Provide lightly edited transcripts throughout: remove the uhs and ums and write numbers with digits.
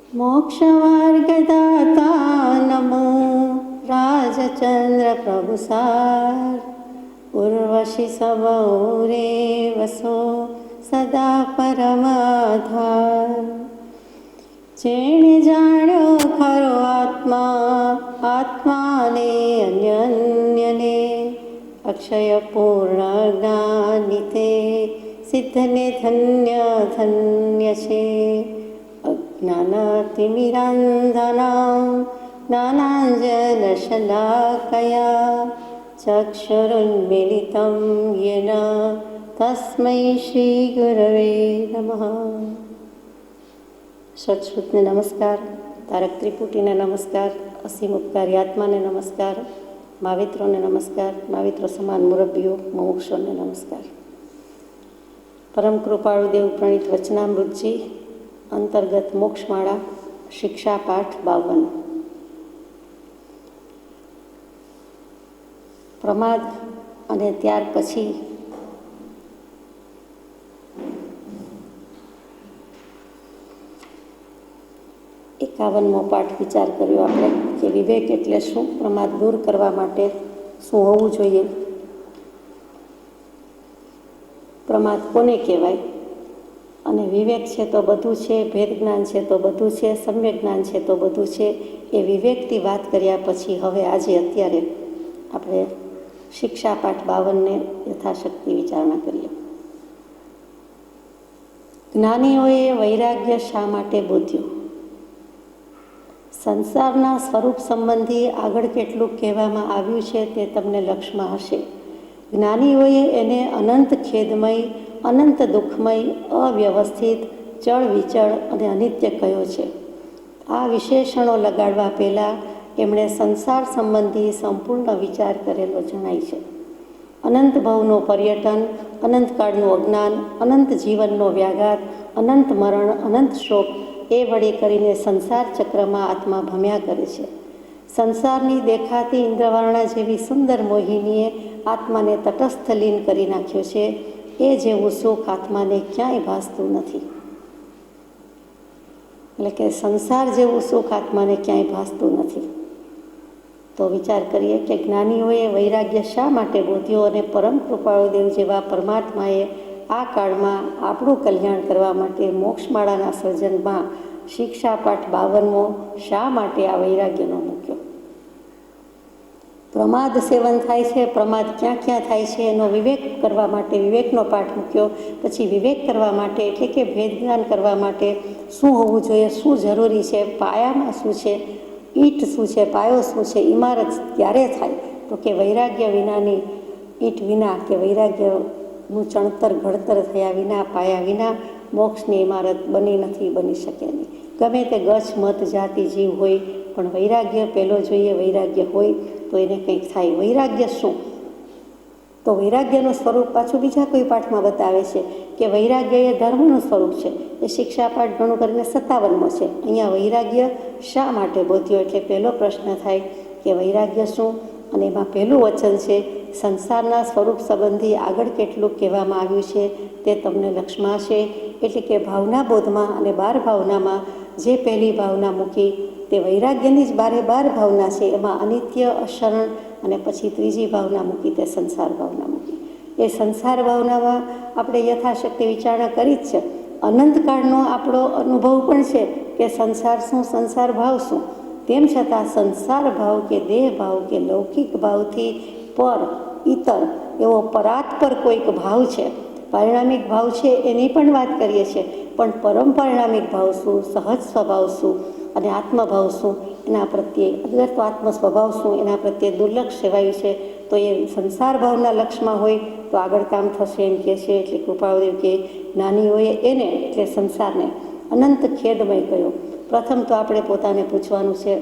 મોક્ષમાર્ગદાતા નમો રાજચંદ્ર પ્રભુસાર ઉર્વશી સવૌરે વસો સદા પરમાધાર. જેણે જાણ્યો ખરો આત્માને અન્યને અક્ષય પૂર્ણ જ્ઞાનિતે સિદ્ધને ધન્ય ધન્ય છે. જ્ઞાનતિમિરાંધનાં જ્ઞાનાંજનશલાકયા ચક્ષુરુન્મિલિतं યેન તસ્મૈ શ્રી ગુરવે નમઃ. સત્શ્રુતને નમસ્કાર, તારક ત્રિપુટીને નમસ્કાર, અસીમ ઉપકારી આત્માને નમસ્કાર, માવિત્રોને નમસ્કાર, માવિત્રો સમાન મુરબ્બીઓ મુમુક્ષોને નમસ્કાર. પરમ કૃપાળુ દેવ પ્રણીત વચનામૃતજી અંતર્ગત મોક્ષમાળા શિક્ષા પાઠ 52. પ્રમાદ અને ત્યાર પછી એકાવનમો પાઠ વિચાર કર્યો આપણે કે વિવેક એટલે શું, પ્રમાદ દૂર કરવા માટે શું હોવું જોઈએ, પ્રમાદ કોને કહેવાય, અને વિવેક છે તો બધું છે, ભેદ જ્ઞાન છે તો બધું છે, સમ્યક જ્ઞાન છે તો બધું છે. એ વિવેકથી વાત કર્યા પછી હવે અત્યારે આપણે શિક્ષા પાઠ 52ને યથાશક્તિ વિચારણા કરીએ. જ્ઞાનીઓએ વૈરાગ્ય શા માટે બોધ્યું? સંસારના સ્વરૂપ સંબંધી આગળ કેટલું કહેવામાં આવ્યું છે તે તમને લક્ષમાં હશે. જ્ઞાનીઓએ એને અનંત ખેદમય, અનંત દુઃખમય, અવ્યવસ્થિત, ચળ વિચળ અને અનિત્ય કહ્યો છે. આ વિશેષણો લગાડવા પહેલાં એમણે સંસાર સંબંધી સંપૂર્ણ વિચાર કરેલો જણાય છે. અનંત ભવનો પર્યટન, અનંતકાળનું અજ્ઞાન, અનંત જીવનનો વ્યાઘાત, અનંત મરણ, અનંત શોક એ વડે કરીને સંસાર ચક્રમાં આત્મા ભમ્યા કરે છે. સંસારની દેખાતી ઇન્દ્રવર્ણા જેવી સુંદર મોહિનીએ આત્માને તટસ્થ લીન કરી નાખ્યો છે. એ જેવું સુખ આત્માને ક્યાંય ભાસતું નથી. એટલે કે સંસાર જેવું સુખ આત્માને ક્યાંય ભાસતું નથી. તો વિચાર કરીએ કે જ્ઞાનીઓએ વૈરાગ્ય શા માટે બોધ્યો અને પરમ કૃપાળુદેવ જેવા પરમાત્માએ આ કાળમાં આપણું કલ્યાણ કરવા માટે મોક્ષમાળાના સર્જનમાં શિક્ષા પાઠ 52મો શા માટે આ વૈરાગ્યનો મૂક્યો? પ્રમાદ સેવન થાય છે, પ્રમાદ ક્યાં ક્યાં થાય છે એનો વિવેક કરવા માટે વિવેકનો પાઠ મૂક્યો. પછી વિવેક કરવા માટે એટલે કે ભેદ જ્ઞાન કરવા માટે શું હોવું જોઈએ, શું જરૂરી છે, પાયામાં શું છે, ઈંટ શું છે, પાયો શું છે, ઇમારત ક્યારે થાય? તો કે વૈરાગ્ય વિનાની ઈંટ વિના કે વૈરાગ્યનું ચણતર ઘડતર થયા વિના, પાયા વિના મોક્ષની ઇમારત બની શકે નહીં. ગમે તે ગચ્છ મત જાતિ જીવ હોય પણ વૈરાગ્ય પહેલો જોઈએ. વૈરાગ્ય હોય તો એને કંઈક થાય. વૈરાગ્ય શું? તો વૈરાગ્યનું સ્વરૂપ પાછું બીજા કોઈ પાઠમાં બતાવે છે કે વૈરાગ્ય એ ધર્મનું સ્વરૂપ છે. એ શિક્ષા પાઠ ઘણું કરીને 57મો છે. અહીંયા વૈરાગ્ય શા માટે બોધ્યો? એટલે પહેલો પ્રશ્ન થાય કે વૈરાગ્ય શું? અને એમાં પહેલું વચન છે સંસારના સ્વરૂપ સંબંધી આગળ કેટલું કહેવામાં આવ્યું છે તે તમને લક્ષમાં હશે. એટલે કે ભાવના બોધમાં અને 12 ભાવનામાં જે પહેલી ભાવના મૂકી તે વૈરાગ્યની જ 12 ભાવના છે. એમાં અનિત્ય, અશરણ અને પછી ત્રીજી ભાવના મૂકી તે સંસાર ભાવના મૂકી. એ સંસાર ભાવનામાં આપણે યથાશક્તિ વિચારણા કરી જ છે. અનંતકાળનો આપણો અનુભવ પણ છે કે સંસાર શું, સંસાર ભાવ શું. તેમ છતાં સંસાર ભાવ કે દેહ ભાવ કે લૌકિક ભાવથી પર ઇતર એવો પરાત્પર કોઈક ભાવ છે, પરિણામિક ભાવ છે એની પણ વાત કરીએ છીએ. પણ પરમ પરિણામિક ભાવ શું, સહજ સ્વભાવ શું અને આત્મભાવ શું એના પ્રત્યે અગર તો આત્મ સ્વભાવ શું એના પ્રત્યે દુર્લક્ષ સેવાયું છે. તો એ સંસાર ભાવના લક્ષમાં હોય તો આગળ કામ થશે એમ કહે છે. એટલે કૃપાળુદેવ કે જ્ઞાનીઓએ એને એટલે સંસારને અનંત ખેદમય કહ્યો. પ્રથમ તો આપણે પોતાને પૂછવાનું છે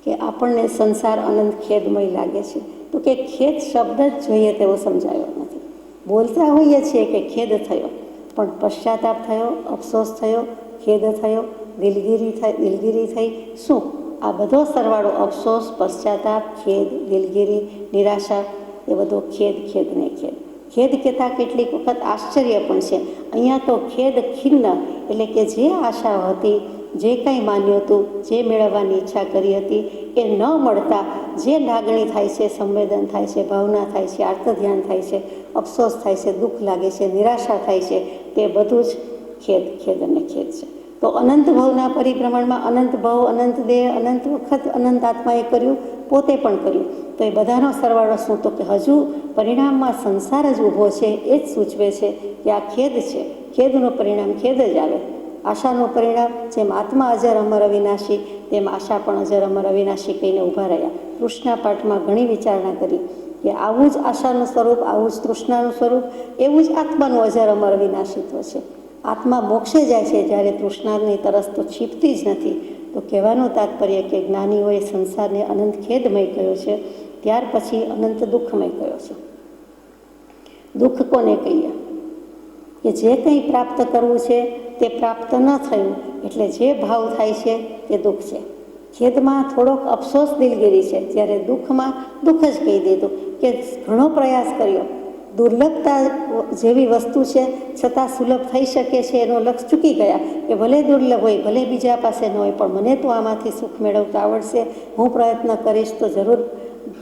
કે આપણને સંસાર અનંત ખેદમય લાગે છે તો કે ખેદ શબ્દ જ જોઈએ તેવો સમજાયો નથી. બોલતા હોઈએ છીએ કે ખેદ થયો, પણ પશ્ચાતાપ થયો, અફસોસ થયો, ખેદ થયો, દિલગીરી થઈ. શું આ બધો સરવાળો અફસોસ, પશ્ચાતાપ, ખેદ, દિલગીરી, નિરાશા એ બધો ખેદ ને ખેદ. ખેદ કહેતા કેટલીક વખત આશ્ચર્ય પણ છે. અહીંયા તો ખેદ ખિન્ન, એટલે કે જે આશા હતી, જે કંઈ માન્યું હતું, જે મેળવવાની ઈચ્છા કરી હતી એ ન મળતા જે લાગણી થાય છે, સંવેદન થાય છે, ભાવના થાય છે, આર્તધ્યાન થાય છે, અફસોસ થાય છે, દુઃખ લાગે છે, નિરાશા થાય છે, તે બધું જ ખેદ અને ખેદ છે. તો અનંત ભવના પરિભ્રમણમાં અનંત ભવ, અનંત દેહ, અનંત વખત અનંત આત્માએ કર્યું, પોતે પણ કર્યું. તો એ બધાનો સરવાળો શું? તો કે હજુ પરિણામમાં સંસાર જ ઊભો છે. એ જ સૂચવે છે કે આ ખેદ છે. ખેદનું પરિણામ ખેદ જ આવે. આશાનું પરિણામ, જેમ આત્મા અજર અમર અવિનાશી, તેમ આશા પણ અજર અમર અવિનાશી કહીને ઊભા રહ્યા. તૃષ્ણા પાઠમાં ઘણી વિચારણા કરી કે આવું જ આશાનું સ્વરૂપ, આવું જ તૃષ્ણાનું સ્વરૂપ, એવું જ આત્માનું અજર અમર અવિનાશીત્વ છે. આત્મા મોક્ષે જાય છે જ્યારે તૃષ્ણાની તરસ તો છીપતી જ નથી. તો કહેવાનું તાત્પર્ય કે જ્ઞાનીઓએ સંસારને અનંત ખેદમય કહ્યો છે, ત્યાર પછી અનંત દુઃખમય કહ્યો છે. દુઃખ કોને કહીએ? કે જે કંઈ પ્રાપ્ત કરવું છે તે પ્રાપ્ત ન થયું એટલે જે ભાવ થાય છે તે દુઃખ છે. ખેદમાં થોડોક અફસોસ, દિલગીરી છે, જ્યારે દુઃખમાં દુઃખ જ કહી દીધું કે ઘણો પ્રયાસ કર્યો, દુર્લભતા જેવી વસ્તુ છે છતાં સુલભ થઈ શકે છે એનો લક્ષ ચૂકી ગયા કે ભલે દુર્લભ હોય, ભલે બીજા પાસે ન હોય, પણ મને તો આમાંથી સુખ મેળવતા આવડશે, હું પ્રયત્ન કરીશ તો જરૂર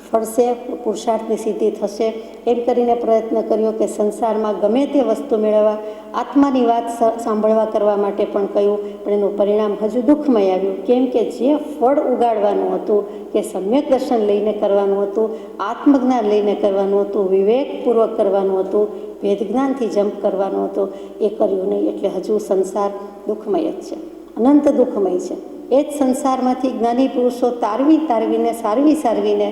ફળશે, પુરુષાર્થની સિદ્ધિ થશે. એમ કરીને પ્રયત્ન કર્યો કે સંસારમાં ગમે તે વસ્તુ મેળવવા, આત્માની વાત સાંભળવા કરવા માટે પણ કહ્યું, પણ એનું પરિણામ હજુ દુઃખમય આવ્યું. કેમ કે જે ફળ ઉગાડવાનું હતું, કે સમ્યક દર્શન લઈને કરવાનું હતું, આત્મજ્ઞાન લઈને કરવાનું હતું, વિવેકપૂર્વક કરવાનું હતું, વેદજ્ઞાનથી જંપ કરવાનું હતું, એ કર્યું નહીં. એટલે હજુ સંસાર દુઃખમય જ છે, અનંત દુઃખમય છે. એ જ સંસારમાંથી જ્ઞાની પુરુષો તારવીને સારવીને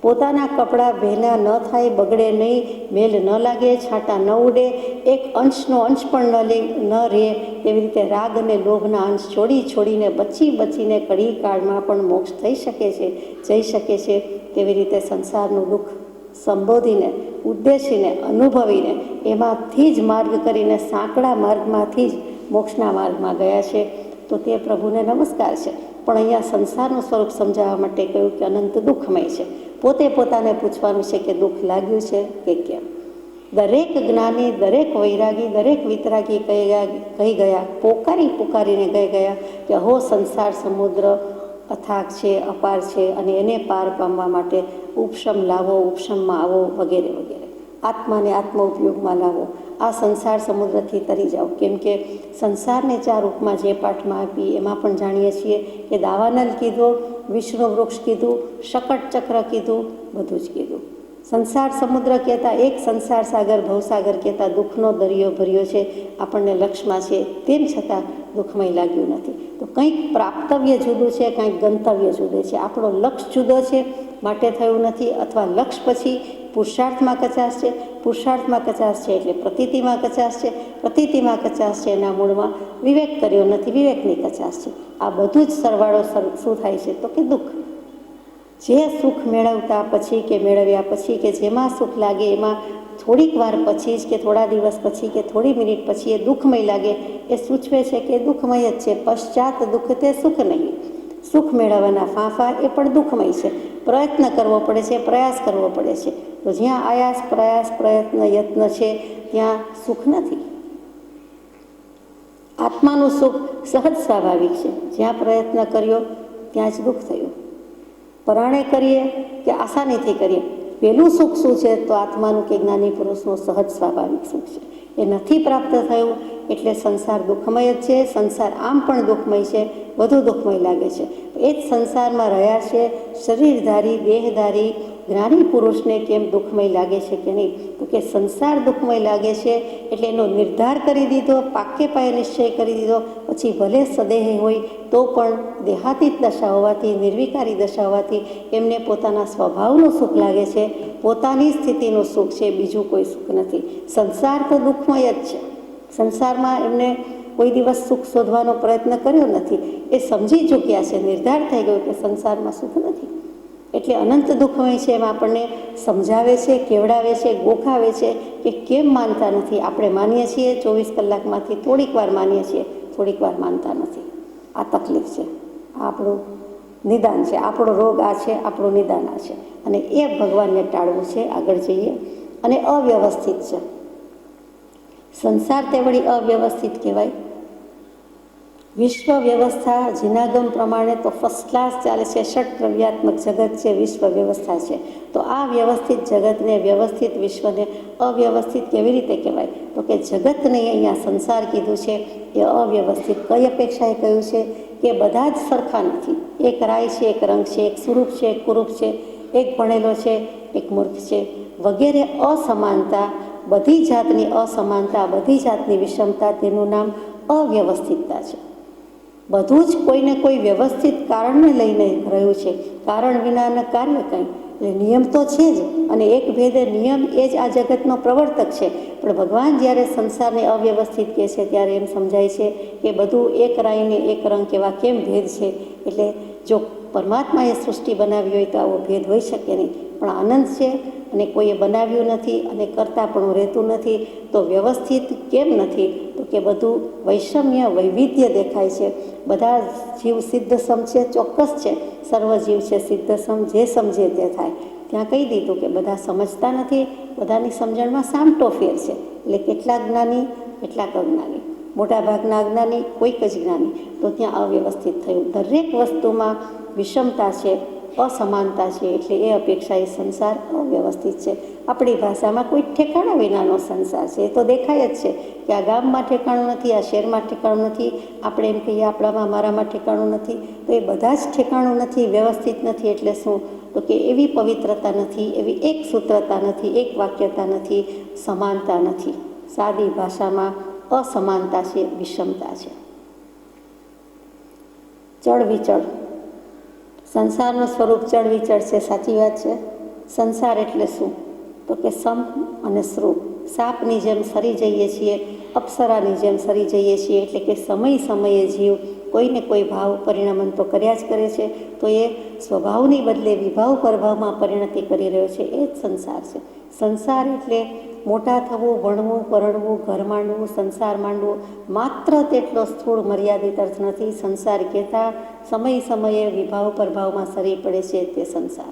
પોતાના કપડાં ભેલા ન થાય, બગડે નહીં, મેલ ન લાગે, છાંટા ન ઉડે, એક અંશનો અંશ પણ ન રહે, તેવી રીતે રાગ અને લોભના અંશ છોડીને બચીને કડી કાળમાં પણ મોક્ષ થઈ શકે છે, જઈ શકે છે. તેવી રીતે સંસારનું દુઃખ સંબોધીને, ઉદ્દેશીને, અનુભવીને, એમાંથી જ માર્ગ કરીને સાંકડા માર્ગમાંથી જ મોક્ષના માર્ગમાં ગયા છે. તો તે પ્રભુને નમસ્કાર છે. પણ અહીંયા સંસારનું સ્વરૂપ સમજાવવા માટે કહ્યું કે અનંત દુઃખમય છે. પોતાને પૂછવાનું છે કે દુઃખ લાગ્યું છે કે કેમ? દરેક જ્ઞાની, દરેક વૈરાગી, દરેક વિતરાગી કહી ગયા, પોકારીને ગયા કે હો સંસાર સમુદ્ર અથાગ છે, અપાર છે, અને એને પાર પામવા માટે ઉપશમ લાવો, ઉપશમમાં આવો, વગેરે વગેરે. આત્માને આત્મ ઉપયોગમાં લાવો, આ સંસાર સમુદ્રથી તરી જાઓ. કેમ કે સંસારને 4 ઉપમા જે પાઠમાં આપી એમાં પણ જાણીએ છીએ કે દાવાનલ કીધો, વિષ્ણુ વૃક્ષ કીધું, શકટ ચક્ર કીધું, બધું જ કીધું. સંસાર સમુદ્ર કહેતા, એક સંસાર સાગર, ભવસાગર કહેતા દુઃખનો દરિયો ભર્યો છે, આપણને લક્ષ્યમાં છે, તેમ છતાં દુઃખમય લાગ્યું નથી. તો કંઈક પ્રાપ્તવ્ય જુદું છે, કંઈક ગંતવ્ય જુદું છે. આપણો લક્ષ્ય જુદો છે માટે થયું નથી, અથવા લક્ષ્ય પછી પુરુષાર્થમાં કચાશ છે, પુરુષાર્થમાં કચાશ છે એટલે પ્રતીતિમાં કચાશ છે, પ્રતીતિમાં કચાશ છે એના મૂળમાં વિવેક કર્યો નથી, વિવેકની કચાશ છે. આ બધું જ સરવાળો શું થાય છે? તો કે દુઃખ. જે સુખ મેળવતા પછી કે મેળવ્યા પછી કે જેમાં સુખ લાગે એમાં થોડીક વાર પછી જ કે થોડા દિવસ પછી કે થોડી મિનિટ પછી એ દુઃખમય લાગે, એ સૂચવે છે કે દુઃખમય જ છે. પશ્ચાત દુઃખ તે સુખ નહીં. સુખ મેળવવાના ફાંફા એ પણ દુઃખમય છે. પ્રયત્ન કરવો પડે છે, પ્રયાસ કરવો પડે છે. તો જ્યાં આયાસ, પ્રયાસ, પ્રયત્ન, યત્ન છે ત્યાં સુખ નથી. આત્માનું સુખ સહજ સ્વાભાવિક છે. જ્યાં પ્રયત્ન કર્યો ત્યાં જ દુઃખ થયું. પરાણે કરીએ કે આસાનીથી કરીએ, પહેલું સુખ શું છે? તો આત્માનું કે જ્ઞાની પુરુષનું સહજ સ્વાભાવિક સુખ છે. એ નથી પ્રાપ્ત થયું એટલે સંસાર દુઃખમય જ છે. સંસાર આમ પણ દુઃખમય છે, વધુ દુઃખમય લાગે છે. એ જ સંસારમાં રહ્યા છે શરીરધારી, દેહધારી જ્ઞાની પુરુષને કેમ દુઃખમય લાગે છે કે નહીં? તો કે સંસાર દુઃખમય લાગે છે એટલે એનો નિર્ધાર કરી દીધો, પાકે પાયે નિશ્ચય કરી દીધો. પછી ભલે સદેહ હોય તો પણ દેહાતીત દશા હોવાથી, નિર્વિકારી દશા હોવાથી એમને પોતાના સ્વભાવનું સુખ લાગે છે, પોતાની સ્થિતિનું સુખ છે, બીજું કોઈ સુખ નથી. સંસાર તો દુઃખમય જ છે. સંસારમાં એમને કોઈ દિવસ સુખ શોધવાનો પ્રયત્ન કર્યો નથી. એ સમજી ચૂક્યા છે, નિર્ધાર થઈ ગયો કે સંસારમાં સુખ નથી. એટલે અનંત દુઃખમય છે એમ આપણને સમજાવે છે, કેવડાવે છે, ગોખાવે છે કે કેમ માનતા નથી. આપણે માનીએ છીએ 24 કલાકમાંથી થોડીક વાર માનીએ છીએ, થોડીક વાર માનતા નથી. આ તકલીફ છે, આ આપણું નિદાન છે. આપણો રોગ આ છે, આપણું નિદાન આ છે. અને એ ભગવાનને ટાળવું છે. આગળ જઈએ. અને અવ્યવસ્થિત છે. સંસાર તે વળી અવ્યવસ્થિત કહેવાય. વિશ્વ વ્યવસ્થા જીનાગમ પ્રમાણે તો ફર્સ્ટ ક્લાસ ચાલે છે. ષટ દ્રવ્યાત્મક જગત છે, વિશ્વ વ્યવસ્થા છે. તો આ વ્યવસ્થિત જગતને, વ્યવસ્થિત વિશ્વને અવ્યવસ્થિત કેવી રીતે કહેવાય? તો કે જગતને અહીંયા સંસાર કીધું છે એ અવ્યવસ્થિત. કઈ અપેક્ષાએ કહ્યું છે કે બધા જ સરખા નથી. એક રાય છે, એક રંગ છે, એક સુરૂપ છે, એક કુરૂપ છે, એક ભણેલો છે, એક મૂર્ખ છે, વગેરે અસમાનતા, બધી જાતની અસમાનતા, બધી જાતની વિષમતા, તેનું નામ અવ્યવસ્થિતતા છે. બધું જ કોઈને કોઈ વ્યવસ્થિત કારણને લઈને રહ્યું છે. કારણ વિનાના કાર્ય કંઈ. એટલે નિયમ તો છે જ, અને એક ભેદે નિયમ એ જ આ જગતનો પ્રવર્તક છે. પણ ભગવાન જ્યારે સંસારને અવ્યવસ્થિત કહે છે ત્યારે એમ સમજાય છે કે બધું એક રાયને એક રંગ કેવા કેમ ભેદ છે. એટલે જો પરમાત્માએ સૃષ્ટિ બનાવી હોય તો આવો ભેદ હોઈ શકે નહીં. પણ આનંદ છે અને કોઈએ બનાવ્યું નથી અને કરતાં પણ રહેતું નથી. તો વ્યવસ્થિત કેમ નથી? તો કે બધું વૈષમ્ય, વૈવિધ્ય દેખાય છે. બધા જીવ સિદ્ધસમ છે, ચોક્કસ છે. સર્વ જીવ છે સિદ્ધસમ, જે સમજે તે થાય. ત્યાં કહી દીધું કે બધા સમજતા નથી, બધાની સમજણમાં સામટો ફેર છે. એટલે કેટલાક જ્ઞાની, કેટલાક અજ્ઞાની, મોટા ભાગના અજ્ઞાની, કોઈક જ જ્ઞાની. તો ત્યાં અવ્યવસ્થિત થયું. દરેક વસ્તુમાં વિષમતા છે, અસમાનતા છે. એટલે એ અપેક્ષા એ સંસાર અવ્યવસ્થિત છે. આપણી ભાષામાં કોઈ ઠેકાણા વિનાનો સંસાર છે. એ તો દેખાય જ છે કે આ ગામમાં ઠેકાણું નથી, આ શહેરમાં ઠેકાણું નથી. આપણે એમ કહીએ આપણામાં, મારામાં ઠેકાણું નથી. તો એ બધા જ ઠેકાણું નથી, વ્યવસ્થિત નથી. એટલે શું? તો કે એવી પવિત્રતા નથી, એવી એક સૂત્રતા નથી, એક વાક્યતા નથી, સમાનતા નથી. સાદી ભાષામાં અસમાનતા છે, વિષમતા છે. ચળ વિચળ. સંસારનું સ્વરૂપ ચળ વિચળ છે. સાચી વાત છે. સંસાર એટલે શું? તો કે સમ અને શ્રુ. સાપની જેમ સરી જઈએ છીએ, અપ્સરાની જેમ સરી જઈએ છીએ. એટલે કે સમય સમયે જીવ કોઈને કોઈ ભાવ પરિણમન તો કર્યા જ કરે છે. તો એ સ્વભાવની બદલે વિભાવ પરભાવમાં પરિણતિ કરી રહ્યો છે. એ જ સંસાર છે. સંસાર એટલે મોટા થવું, ભણવું, પરણવું, ઘર માંડવું, સંસાર માંડવું, માત્ર તેટલો સ્થૂળ મર્યાદિત અર્થ નથી. સંસાર કહેતા સમય સમયે વિભાવ પરભાવમાં સરી પડે છે તે સંસાર.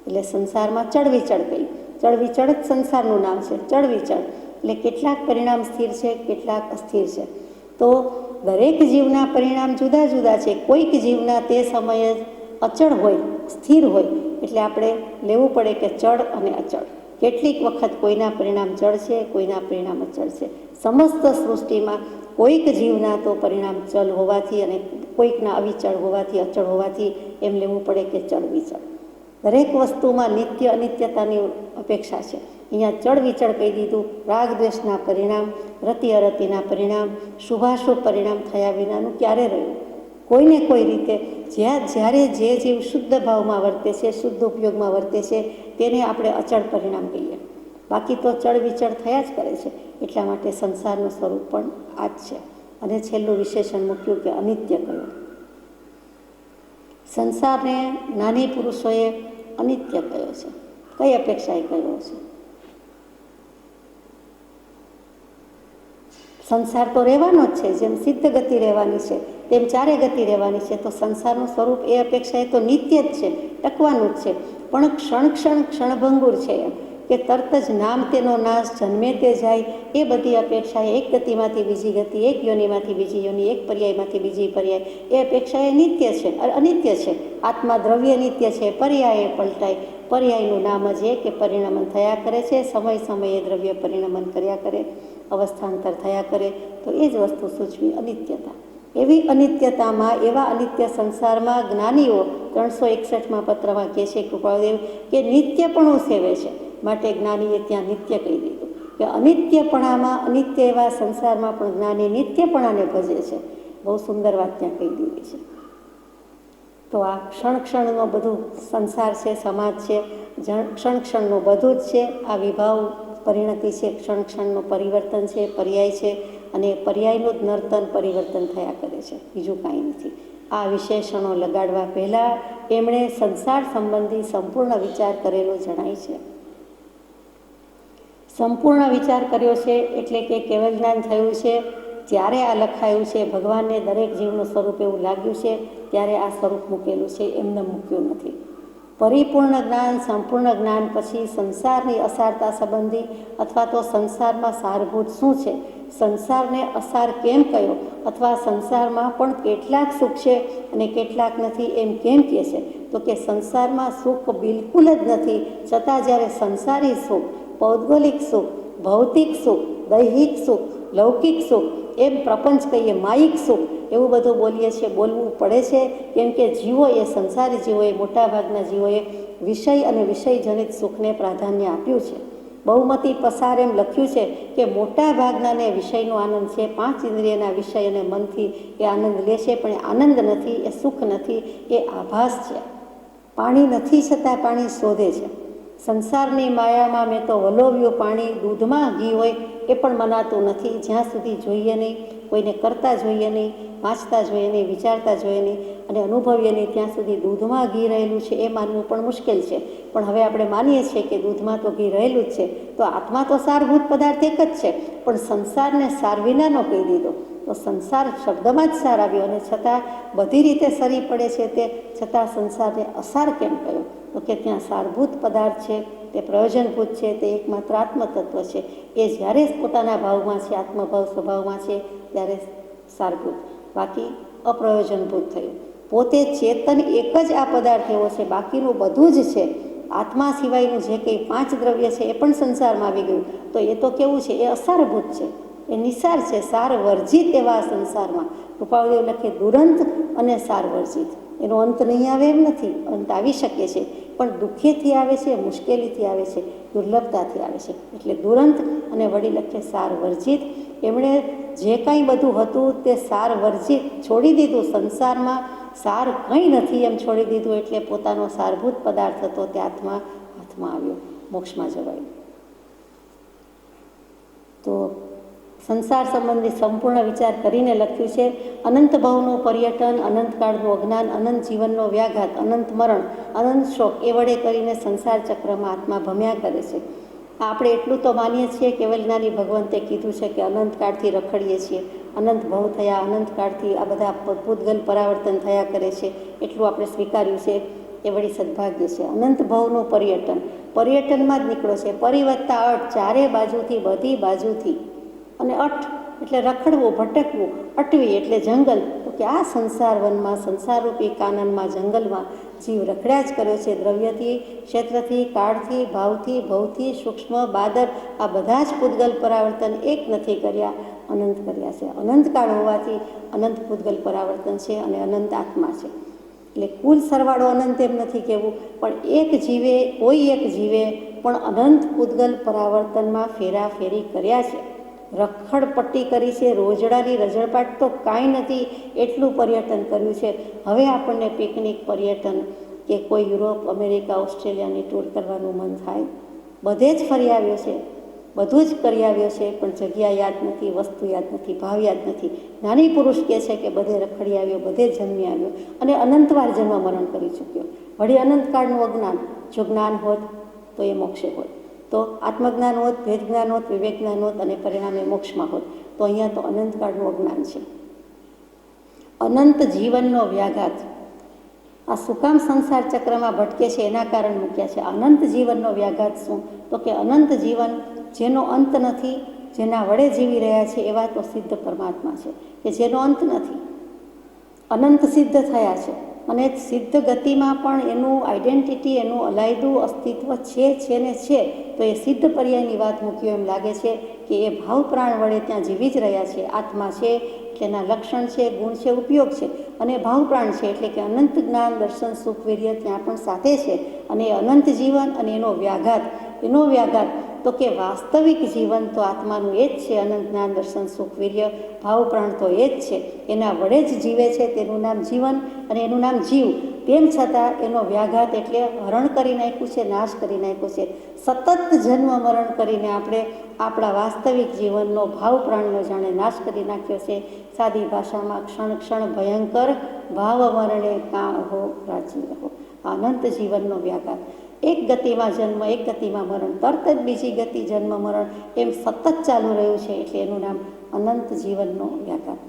એટલે સંસારમાં ચળવિચળ કહી. ચળવિચળ જ સંસારનું નામ છે. ચળવિચળ એટલે કેટલાક પરિણામ સ્થિર છે, કેટલાક અસ્થિર છે. તો દરેક જીવના પરિણામ જુદા જુદા છે. કોઈક જીવના તે સમયે અચળ હોય, સ્થિર હોય. એટલે આપણે લેવું પડે કે ચળ અને અચળ. કેટલીક વખત કોઈના પરિણામ ચળ છે, કોઈના પરિણામ અચળ છે. સમસ્ત સૃષ્ટિમાં કોઈક જીવના તો પરિણામ ચલ હોવાથી અને કોઈકના અવિચળ હોવાથી, અચળ હોવાથી એમ લેવું પડે કે ચળ વિચળ. દરેક વસ્તુમાં નિત્ય અનિત્યતાની અપેક્ષા છે. અહીંયા ચળ વિચળ કહી દીધું. રાગ દ્વેષના પરિણામ, રતિ અરતિના પરિણામ, શુભાશુભ પરિણામ થયા વિનાનું ક્યારે રહ્યું? કોઈને કોઈ રીતે જ્યારે જે જીવ શુદ્ધ ભાવમાં વર્તે છે, શુદ્ધ ઉપયોગમાં વર્તે છે, તેને આપણે અચળ પરિણામ કહીએ. બાકી તો ચળ વિચળ થયા જ કરે છે. એટલા માટે સંસારનું સ્વરૂપ પણ આ જ છે. અને છેલ્લું વિશેષણ મૂક્યું કે અનિત્ય કહ્યું. સંસારને જ્ઞાની પુરુષોએ અનિત્ય કહ્યો છે. કઈ અપેક્ષાએ કહ્યો છે? સંસાર તો રહેવાનો જ છે. જેમ સિદ્ધ ગતિ રહેવાની છે, તેમ ચારે ગતિ રહેવાની છે. તો સંસારનું સ્વરૂપ એ અપેક્ષાએ તો નિત્ય જ છે, ટકવાનું જ છે. પણ ક્ષણ ક્ષણભંગુર છે. એમ કે તરત જ નામ તેનો નાશ, જન્મે તે જાય. એ બધી અપેક્ષાએ એક ગતિમાંથી બીજી ગતિ, એક યોનિમાંથી બીજી યોનિ, એક પર્યાયમાંથી બીજી પર્યાય, એ અપેક્ષા એ નિત્ય છે, અનિત્ય છે. આત્મા દ્રવ્ય નિત્ય છે, પર્યાય પલટાય. પર્યાયનું નામ જ એ કે પરિણમન થયા કરે છે. સમય સમયે દ્રવ્ય પરિણમન કર્યા કરે, અવસ્થાંતર થયા કરે. તો એ જ વસ્તુ સૂચવી અનિત્યતા. એવી અનિત્યતામાં, એવા અનિત્ય સંસારમાં જ્ઞાનીઓ 361માં પત્રમાં કહે છે કૃપાળદેવ કે નિત્યપણું સેવે છે. માટે જ્ઞાનીએ ત્યાં નિત્ય કહી દીધું કે અનિત્યપણામાં, અનિત્ય એવા સંસારમાં પણ જ્ઞાની નિત્યપણાને ભજે છે. બહુ સુંદર વાત ત્યાં કહી દીધી છે. તો આ ક્ષણનું બધું સંસાર છે, સમાજ છે, ક્ષણનું બધું જ છે. આ વિભાવ પરિણતિ છે, ક્ષણનું પરિવર્તન છે, પર્યાય છે. અને પર્યાયનું જ નર્તન પરિવર્તન થયા કરે છે, બીજું કાંઈ નથી. આ વિશેષણો લગાડવા પહેલાં એમણે સંસાર સંબંધી સંપૂર્ણ વિચાર કરેલો જણાય છે. સંપૂર્ણ વિચાર કર્યો છે એટલે કે કેવલ જ્ઞાન થયું છે. જ્યારે આ લખાયું છે, ભગવાનને દરેક જીવનું સ્વરૂપ એવું લાગ્યું છે ત્યારે આ સ્વરૂપ મૂકેલું છે, એમને મૂક્યું નથી. પરિપૂર્ણ જ્ઞાન, સંપૂર્ણ જ્ઞાન પછી સંસારની અસારતા સંબંધી અથવા તો સંસારમાં સારભૂત શું છે, સંસારને અસાર કેમ કયો, અથવા સંસારમાં પણ કેટલાક સુખ છે અને કેટલાક નથી એમ કેમ કહે છે? તો કે સંસારમાં સુખ બિલકુલ જ નથી, છતાં જ્યારે સંસારી સુખ, પૌદ્ગલિક સુખ, ભૌતિક સુખ, દૈહિક સુખ, લૌકિક સુખ, એમ પ્રપંચ કહીએ માયિક સુખ, એવું બધું બોલીએ છીએ, બોલવું પડે છે. કેમ કે જીવોએ, સંસારી જીવોએ, મોટાભાગના જીવોએ વિષય અને વિષયજનિત સુખને પ્રાધાન્ય આપ્યું છે. બહુમતી પસાર એમ લખ્યું છે કે મોટા ભાગનાને વિષયનો આનંદ છે, 5 ઇન્દ્રિયના વિષય અને મનથી એ આનંદ લે છે, પણ એ આનંદ નથી, એ સુખ નથી, એ આભાસ છે. પાણી નથી છતાં પાણી શોધે છે. સંસારની માયામાં મેં તો વલોવ્યું પાણી, દૂધમાં ઘી હોય એ પણ મનાતું નથી, જ્યાં સુધી જોઈએ નહીં, કોઈને કરતા જોઈએ નહીં, વાંચતા જોઈએ નહીં, વિચારતા જોઈએ નહીં અને અનુભવીએ નહીં, ત્યાં સુધી દૂધમાં ઘી રહેલું છે એ માનવું પણ મુશ્કેલ છે. પણ હવે આપણે માનીએ છીએ કે દૂધમાં તો ઘી રહેલું જ છે, તો આત્મા તો સારભૂત પદાર્થ એક જ છે, પણ સંસારને સાર વિનાનો કહી દીધો. તો સંસાર શબ્દમાં જ સાર આવ્યો અને છતાં બધી રીતે સરી પડે છે, તે છતાં સંસારને અસાર કેમ કહ્યો? તો કે ત્યાં સારભૂત પદાર્થ છે, તે પ્રયોજનભૂત છે, તે એકમાત્ર આત્મતત્વ છે. એ જ્યારે પોતાના ભાવમાં છે, આત્મભાવ સ્વભાવમાં છે, ત્યારે સારભૂત, બાકી અપ્રયોજનભૂત થયું. પોતે ચેતન એક જ આ પદાર્થ એવો છે, બાકીનું બધું જ છે. આત્મા સિવાયનું જે કંઈ 5 દ્રવ્ય છે એ પણ સંસારમાં આવી ગયું, તો એ તો કેવું છે? એ અસારભૂત છે, એ નિસાર છે, સાર વર્જિત એવા સંસારમાં. કૃપાળુદેવ લખે દુરંત અને સાર વર્જિત. એનો અંત નહીં આવે એમ નથી, અંત આવી શકે છે, પણ દુઃખેથી આવે છે, મુશ્કેલીથી આવે છે, દુર્લભતાથી આવે છે. એટલે દુરંત અને વળી લખે સાર વર્જિત. એમણે જે કાંઈ બધું હતું તે સાર વર્જિત છોડી દીધું, સંસારમાં સાર કંઈ નથી એમ છોડી દીધું. એટલે પોતાનો સારભૂત પદાર્થ હતો તે આત્મા હાથમાં આવ્યો, મોક્ષમાં જવાયું. તો સંસાર સંબંધી સંપૂર્ણ વિચાર કરીને લખ્યું છે. અનંત ભાવનું પર્યટન, અનંતકાળનું અજ્ઞાન, અનંત જીવનનો વ્યાઘાત, અનંત મરણ, અનંત શોક એ વડે કરીને સંસાર ચક્રમાં આત્મા ભમ્યા કરે છે. આપણે એટલું તો માનીએ છીએ, કેવલ જ્ઞાની ભગવંતે કીધું છે કે અનંતકાળથી રખડીએ છીએ, અનંત ભવ થયા, અનંતકાળથી આ બધા પૂતગલ પરાવર્તન થયા કરે છે, એટલું આપણે સ્વીકાર્યું છે. એ વળી સદભાગ્ય છે. અનંત ભવનું પર્યટન, પર્યટનમાં જ નીકળો છે. પરિવત્તા અટ, ચારે બાજુથી, બધી બાજુથી, અને અઠ એટલે રખડવું, ભટકવું, અટવી એટલે જંગલ. તો કે આ સંસાર વનમાં, સંસારરૂપી કાનનમાં, જંગલમાં જીવ રખડ્યા જ કર્યો છે. દ્રવ્યથી, ક્ષેત્રથી, કાળથી, ભાવથી, ભવથી, સૂક્ષ્મ, બાદર, આ બધા જ પૂતગલ પરાવર્તન એક નથી કર્યા, અનંત કર્યા છે. અનંતકાળ હોવાથી અનંત પૂતગલ પરાવર્તન છે અને અનંત આત્મા છે. એટલે કુલ સરવાળો અનંત એમ નથી કહેવું, પણ એક જીવે, કોઈ એક જીવે પણ અનંત પૂતગલ પરાવર્તનમાં ફેરાફેરી કર્યા છે, રખડપટ્ટી કરી છે. રોજડાની રજળપાટ તો કાંઈ નથી, એટલું પર્યટન કર્યું છે. હવે આપણને પિકનિક, પર્યટન કે કોઈ યુરોપ, અમેરિકા, ઓસ્ટ્રેલિયાની ટૂર કરવાનું મન થાય. બધે જ ફરી આવ્યો છે, બધું જ કરી આવ્યો છે, પણ જગ્યા યાદ નથી, વસ્તુ યાદ નથી, ભાવ યાદ નથી. જ્ઞાની પુરુષ કહે છે કે બધે રખડી આવ્યો, બધે જન્મી આવ્યો અને અનંતવાર જન્મ મરણ કરી ચૂક્યો. વળી અનંતકાળનું અજ્ઞાન, જો જ્ઞાન હોત તો એ મોક્ષે હોત, તો આત્મજ્ઞાન હોત, ભેદ જ્ઞાન હોત, વિવેક જ્ઞાન હોત અને પરિણામે મોક્ષમાં હોત. તો અહીંયા તો અનંતકાળનું અજ્ઞાન છે. અનંત જીવનનો વ્યાઘાત, આ શું કામ સંસાર ચક્રમાં ભટકે છે એના કારણ મૂક્યા છે. અનંત જીવનનો વ્યાઘાત શું? તો કે અનંત જીવન જેનો અંત નથી, જેના વડે જીવી રહ્યા છે એવા તો સિદ્ધ પરમાત્મા છે કે જેનો અંત નથી, અનંત સિદ્ધ થયા છે. અને સિદ્ધ ગતિમાં પણ એનું આઈડેન્ટિટી, એનું અલાયદું અસ્તિત્વ છે ને છે. તો એ સિદ્ધ પર્યાયની વાત મૂક્યો એમ લાગે છે કે એ ભાવ પ્રાણ વડે ત્યાં જીવી જ રહ્યા છે. આત્મા છે એટલે એના લક્ષણ છે, ગુણ છે, ઉપયોગ છે, અને ભાવ પ્રાણ છે એટલે કે અનંત જ્ઞાન, દર્શન, સુખ, વીર્ય ત્યાં પણ સાથે છે. અને અનંત જીવન અને એનો વ્યાઘાત તો કે વાસ્તવિક જીવન તો આત્માનું એ જ છે. અનંત જ્ઞાન, દર્શન, સુખ, વીર્ય, ભાવ પ્રાણ તો એ જ છે. એના વડે જ જીવે છે, તેનું નામ જીવન અને એનું નામ જીવ. તેમ છતાં એનો વ્યાઘાત એટલે હરણ કરી નાખ્યું છે, નાશ કરી નાખ્યું છે. સતત જન્મ મરણ કરીને આપણે આપણા વાસ્તવિક જીવનનો, ભાવ પ્રાણનો જાણે નાશ કરી નાખ્યો છે. સાદી ભાષામાં ક્ષણ ક્ષણ ભયંકર ભાવ મરણે કાં હો રાજી રહો. અનંત જીવનનો વ્યાઘાત, એક ગતિમાં જન્મ, એક ગતિમાં મરણ, તરત જ બીજી ગતિ, જન્મ મરણ, એમ સતત ચાલુ રહ્યું છે. એટલે એનું નામ અનંત જીવનનો વ્યાઘાત.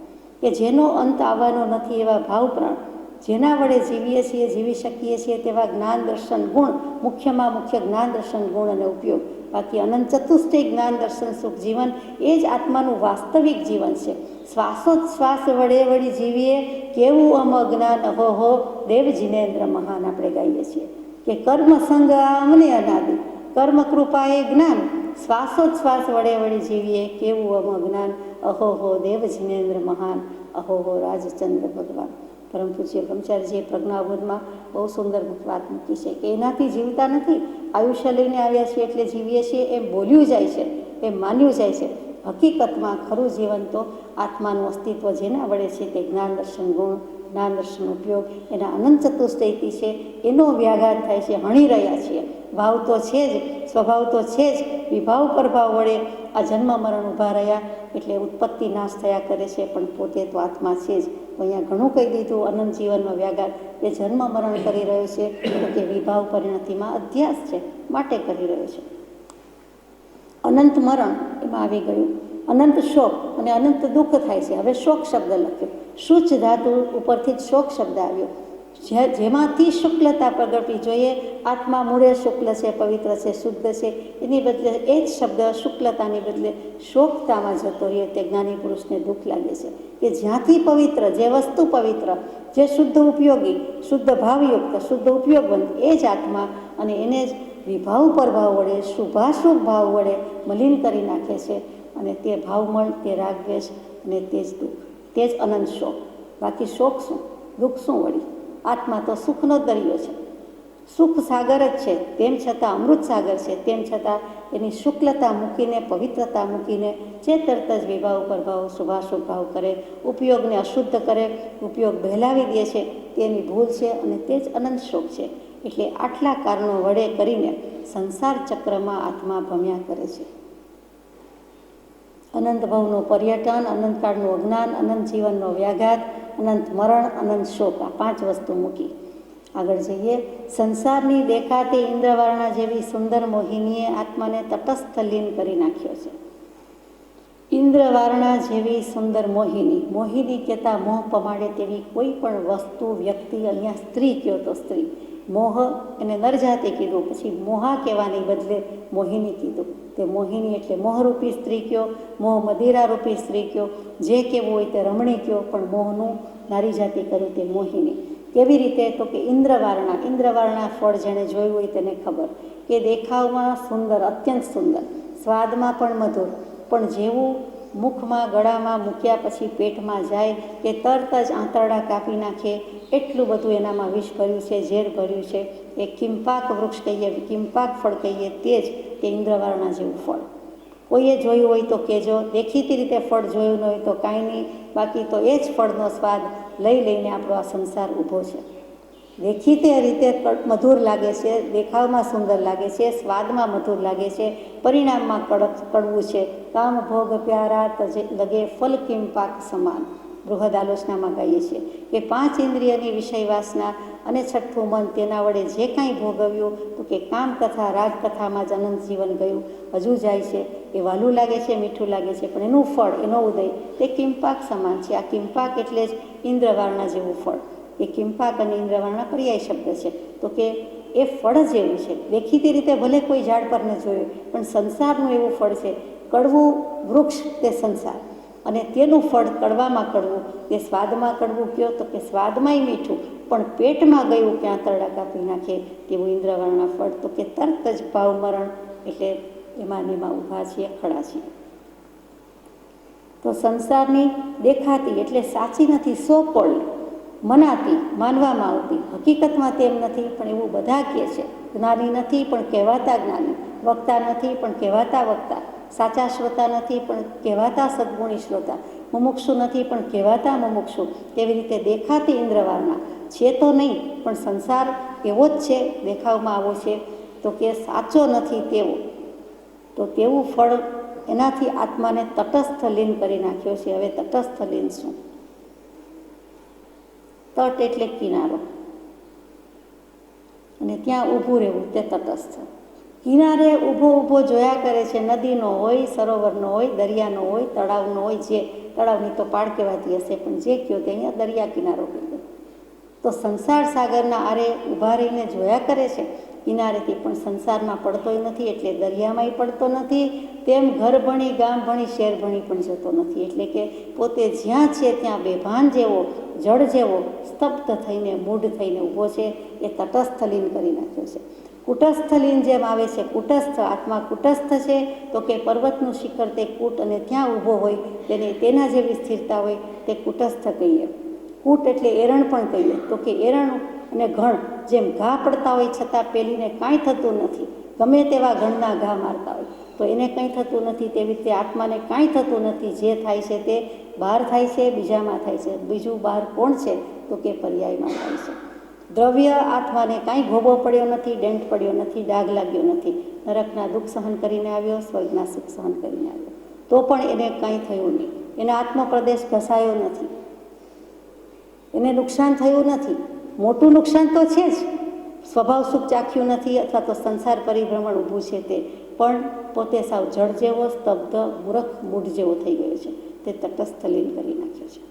કે જેનો અંત આવવાનો નથી એવા ભાવ પ્રાણ, જેના વડે જીવીએ છીએ, જીવી શકીએ છીએ તેવા જ્ઞાન દર્શન ગુણ, મુખ્યમાં મુખ્ય જ્ઞાન દર્શન ગુણ અને ઉપયોગ. બાકી અનંત ચતુષ્ટય જ્ઞાન દર્શન સુખ જીવન એ જ આત્માનું વાસ્તવિક જીવન છે. શ્વાસોચ્છ્વાસ વડે વળી જીવીએ કેવું અમજ્ઞાન અહોહો દેવ જીનેન્દ્ર મહાન. આપણે ગાઈએ છીએ કે કર્મ સંગ અમને અનાદિ, કર્મ કૃપા એ જ્ઞાન, શ્વાસોચ્છ્વાસ વડે વળી જીવીએ કેવું અમજ્ઞાન અહોહો દેવ જીનેન્દ્ર મહાન, અહોહો રાજચંદ્ર ભગવાન. પરમ પૂજ્ય બ્રહ્મચારીજીએ પ્રજ્ઞાબોધમાં બહુ સુંદર વાત મૂકી છે કે એનાથી જીવતા નથી, આયુષ્ય લઈને આવ્યા છીએ એટલે જીવીએ છીએ એમ બોલ્યું જાય છે, એમ માન્યું જાય છે. હકીકતમાં ખરું જીવન તો આત્માનું અસ્તિત્વ જેના વડે છે તે જ્ઞાન દર્શન ગુણ, જ્ઞાન દર્શન ઉપયોગ, એના અનંત ચતુષ્ટયથી છે એનો વ્યાઘાત થાય છે. હણી રહ્યા છીએ, ભાવ તો છે જ, સ્વભાવ તો છે જ, વિભાવ પ્રભાવ વડે આ જન્મ મરણ ઊભા રહ્યા એટલે ઉત્પત્તિ નાશ થયા કરે છે, પણ પોતે તો આત્મા છે જ. તો અહીંયા ઘણું કહી દીધું અનંત જીવનનો વ્યાઘાત એ જન્મ મરણ કરી રહ્યો છે તો કે વિભાવ પરિણતિમાં અધ્યાસ છે માટે કરી રહ્યો છે. અનંત મરણ એમાં આવી ગયું, અનંત શોક અને અનંત દુઃખ થાય છે. હવે શોક શબ્દ લખ્યો, શુચ ધાતુ ઉપરથી જ શોક શબ્દ આવ્યો, જેમાંથી શુક્લતા પ્રગટવી જોઈએ. આત્મા મૂળે શુક્લ છે, પવિત્ર છે, શુદ્ધ છે, એની બદલે એ જ શબ્દ શુક્લતાની બદલે શોકતામાં જતો રહ્યો તે જ્ઞાની પુરુષને દુઃખ લાગે છે કે જ્યાંથી પવિત્ર, જે વસ્તુ પવિત્ર, જે શુદ્ધ ઉપયોગી, શુદ્ધ ભાવયુક્ત, શુદ્ધ ઉપયોગવંત એ જ આત્મા, અને એને જ વિભાવ પરભાવ વડે, શુભાશુભ ભાવ વડે મલિન કરી નાખે છે. અને તે ભાવમળ, તે રાગદ્વેષ અને તે જ દુઃખ, તે જ અનંત શોક. બાકી શોક શું, દુઃખ શું વળી? આત્મા તો સુખનો દરિયો છે, સુખ સાગર જ છે, તેમ છતાં અમૃત સાગર છે, તેમ છતાં એની શુક્લતા મૂકીને, પવિત્રતા મૂકીને જે તરત જ વિભાવ પ્રભાવ, શુભાશુભ ભાવ કરે, ઉપયોગને અશુદ્ધ કરે, ઉપયોગ બહેલાવી દે છે, તેની ભૂલ છે અને તે જ અનંત શોક છે. એટલે આટલા કારણો વડે કરીને સંસાર ચક્રમાં આત્મા ભમ્યા કરે છે. અનંત ભવનું પર્યટન, અનંતકાળનું અજ્ઞાન, અનંત જીવનનો વ્યાઘાત, અનંત મરણ, અનંત શોક, આ 5 વસ્તુ મૂકી આગળ જઈએ. સંસારની દેખાતી ઇન્દ્રવારણા જેવી સુંદર મોહિનીએ આત્માને તટસ્થ લીન કરી નાખ્યો છે. ઇન્દ્રવારણા જેવી સુંદર મોહિની, મોહિની કહેતા મોહ પમાડે તેવી કોઈ પણ વસ્તુ, વ્યક્તિ, અહીંયા સ્ત્રી કયો તો સ્ત્રી, મોહ એને નરજાતિ કીધું, પછી મોહા કહેવાની બદલે મોહિની કીધું. તે મોહિની એટલે મોહરૂપી સ્ત્રી કયો, મોહ મદિરારૂપી સ્ત્રી કયો, જે કહેવું હોય તે રમણી કયો, પણ મોહનું નારી જાતિ કર્યું તે મોહિની. કેવી રીતે? તો કે ઇન્દ્રવારણા, ઇન્દ્રવારણા ફળ જેણે જોયું હોય તેને ખબર કે દેખાવમાં સુંદર, અત્યંત સુંદર, સ્વાદમાં પણ મધુર, પણ જેવું મુખમાં, ગળામાં મૂક્યા પછી પેટમાં જાય કે તરત જ આંતરડા કાપી નાખે એટલું બધું એનામાં વિષ ભર્યું છે, ઝેર ભર્યું છે. એ કિંપાક વૃક્ષ કહીએ, કિંપાક ફળ કહીએ, તે જ તે ઇન્દ્રવારણા જેવું ફળ. કોઈએ જોયું હોય તો કહેજો, દેખીતી રીતે ફળ જોયું ન હોય તો કાંઈ નહીં, બાકી તો એ જ ફળનો સ્વાદ લઈ લઈને આપણો આ સંસાર ઊભો છે. દેખીતી રીતે મધુર લાગે છે, દેખાવમાં સુંદર લાગે છે, સ્વાદમાં મધુર લાગે છે, પરિણામમાં કડવું છે. કામ ભોગ પ્યારા તજે લગે ફલ કિંપાક સમાન. બૃહદ આલોચનામાં કહીએ છીએ કે 5 ઇન્દ્રિયની વિષય વાસના અને છઠ્ઠું મન, તેના વડે જે કાંઈ ભોગવ્યું તો કે કામ કથા, રાગ કથામાં જ અનંત જીવન ગયું, હજુ જાય છે. એ વાલું લાગે છે, મીઠું લાગે છે, પણ એનું ફળ, એનો ઉદય તે કિંપાક સમાન છે. આ કિંપાક એટલે જ ઇન્દ્રવારણા જેવું ફળ. એ કિંપાક અને ઇન્દ્રવારણા પર્યાય શબ્દ છે. તો કે એ ફળ જ એવું છે. દેખીતી રીતે ભલે કોઈ ઝાડ પર ન જોયું, પણ સંસારનું એવું ફળ છે. કડવું વૃક્ષ તે સંસાર, અને તેનું ફળ કડવામાં કડવું, તે સ્વાદમાં કડવું કયો તો કે સ્વાદમાંય મીઠું, પણ પેટમાં ગયું ક્યાં તરડા કાપી નાખે તેવું ઇન્દ્રવારણા ફળ. તો કે તરત જ ભાવ મરણ એટલે એમાં ઊભા છીએ, ખડા છીએ. તો સંસારની દેખાતી એટલે સાચી નથી, સો કોલ્ડ મનાતી, માનવામાં આવતી, હકીકતમાં તેમ નથી, પણ એવું બધા કહે છે. જ્ઞાની નથી પણ કહેવાતા જ્ઞાની, વક્તા નથી પણ કહેવાતા વક્તા, સાચા શ્રોતા નથી પણ કહેવાતા સદગુણી શ્રોતા, મુમુક્ષુ નથી પણ કહેવાતા મુમુક્ષુ. તેવી રીતે દેખાતી ઇન્દ્રવારણા છે તો નહીં, પણ સંસાર એવો જ છે, દેખાવમાં આવો છે, તો કે સાચો નથી તેવો. તો તેવું ફળ એનાથી આત્માને તટસ્થ લીન કરી નાખ્યો છે. હવે તટસ્થ લીન શું? તટ એટલે કિનારો, અને ત્યાં ઊભું રહેવું તે તટસ્થ. કિનારે ઊભો જોયા કરે છે. નદીનો હોય, સરોવરનો હોય, દરિયાનો હોય, તળાવનો હોય, જે તળાવની તો પાળ કહેવાતી હશે, પણ જે કહ્યો તે અહીંયા દરિયા કિનારો કીધો. તો સંસાર સાગરના આરે ઊભા રહીને જોયા કરે છે, કિનારેથી પણ સંસારમાં પડતોય નથી, એટલે દરિયામાંય પડતો નથી, તેમ ઘર ભણી ગામ ભણી શહેર ભણી પણ જતો નથી. એટલે કે પોતે જ્યાં છે ત્યાં બેભાન જેવો, જળ જેવો સ્તબ્ધ થઈને મૂઢ થઈને ઊભો છે. એ તટસ્થલીન કરી નાખ્યો છે. કુટસ્થલીન જેમ આવે છે, કુટસ્થ આત્મા કુટસ્થ છે, તો કે પર્વતનું શિખર તે કૂટ અને ત્યાં ઊભો હોય તેને તેના જેવી સ્થિરતા હોય તે કુટસ્થ કહીએ. કૂટ એટલે એરણ પણ કહીએ, તો કે એરણ અને ઘણ જેમ ઘા પડતા હોય છતાં પેલીને કાંઈ થતું નથી, ગમે તેવા ઘણના ઘા મારતા હોય તો એને કંઈ થતું નથી, તેવી રીતે આત્માને કાંઈ થતું નથી. જે થાય છે તે બહાર થાય છે, બીજામાં થાય છે. બીજું બહાર કોણ છે? તો કે પર્યાયમાં થાય છે. દ્રવ્ય આત્માને કાંઈ ભોગવો પડ્યો નથી, ડેન્ટ પડ્યો નથી, ડાઘ લાગ્યો નથી. નરકના દુઃખ સહન કરીને આવ્યો, સ્વર્ગના સુખ સહન કરીને આવ્યો, તો પણ એને કાંઈ થયું નહીં. એના આત્મપ્રદેશ ઘસાયો નથી, એને નુકસાન થયું નથી. મોટું નુકસાન તો છે જ, સ્વભાવ સુખ ચાખ્યું નથી, અથવા તો સંસાર પરિભ્રમણ ઊભું છે તે, પણ પોતે સાવ જળ જેવો, સ્તબ્ધ, મૂર્ખ, મૂઢ જેવો થઈ ગયો છે. તે તટસ્થલીન કરી નાખ્યો છે.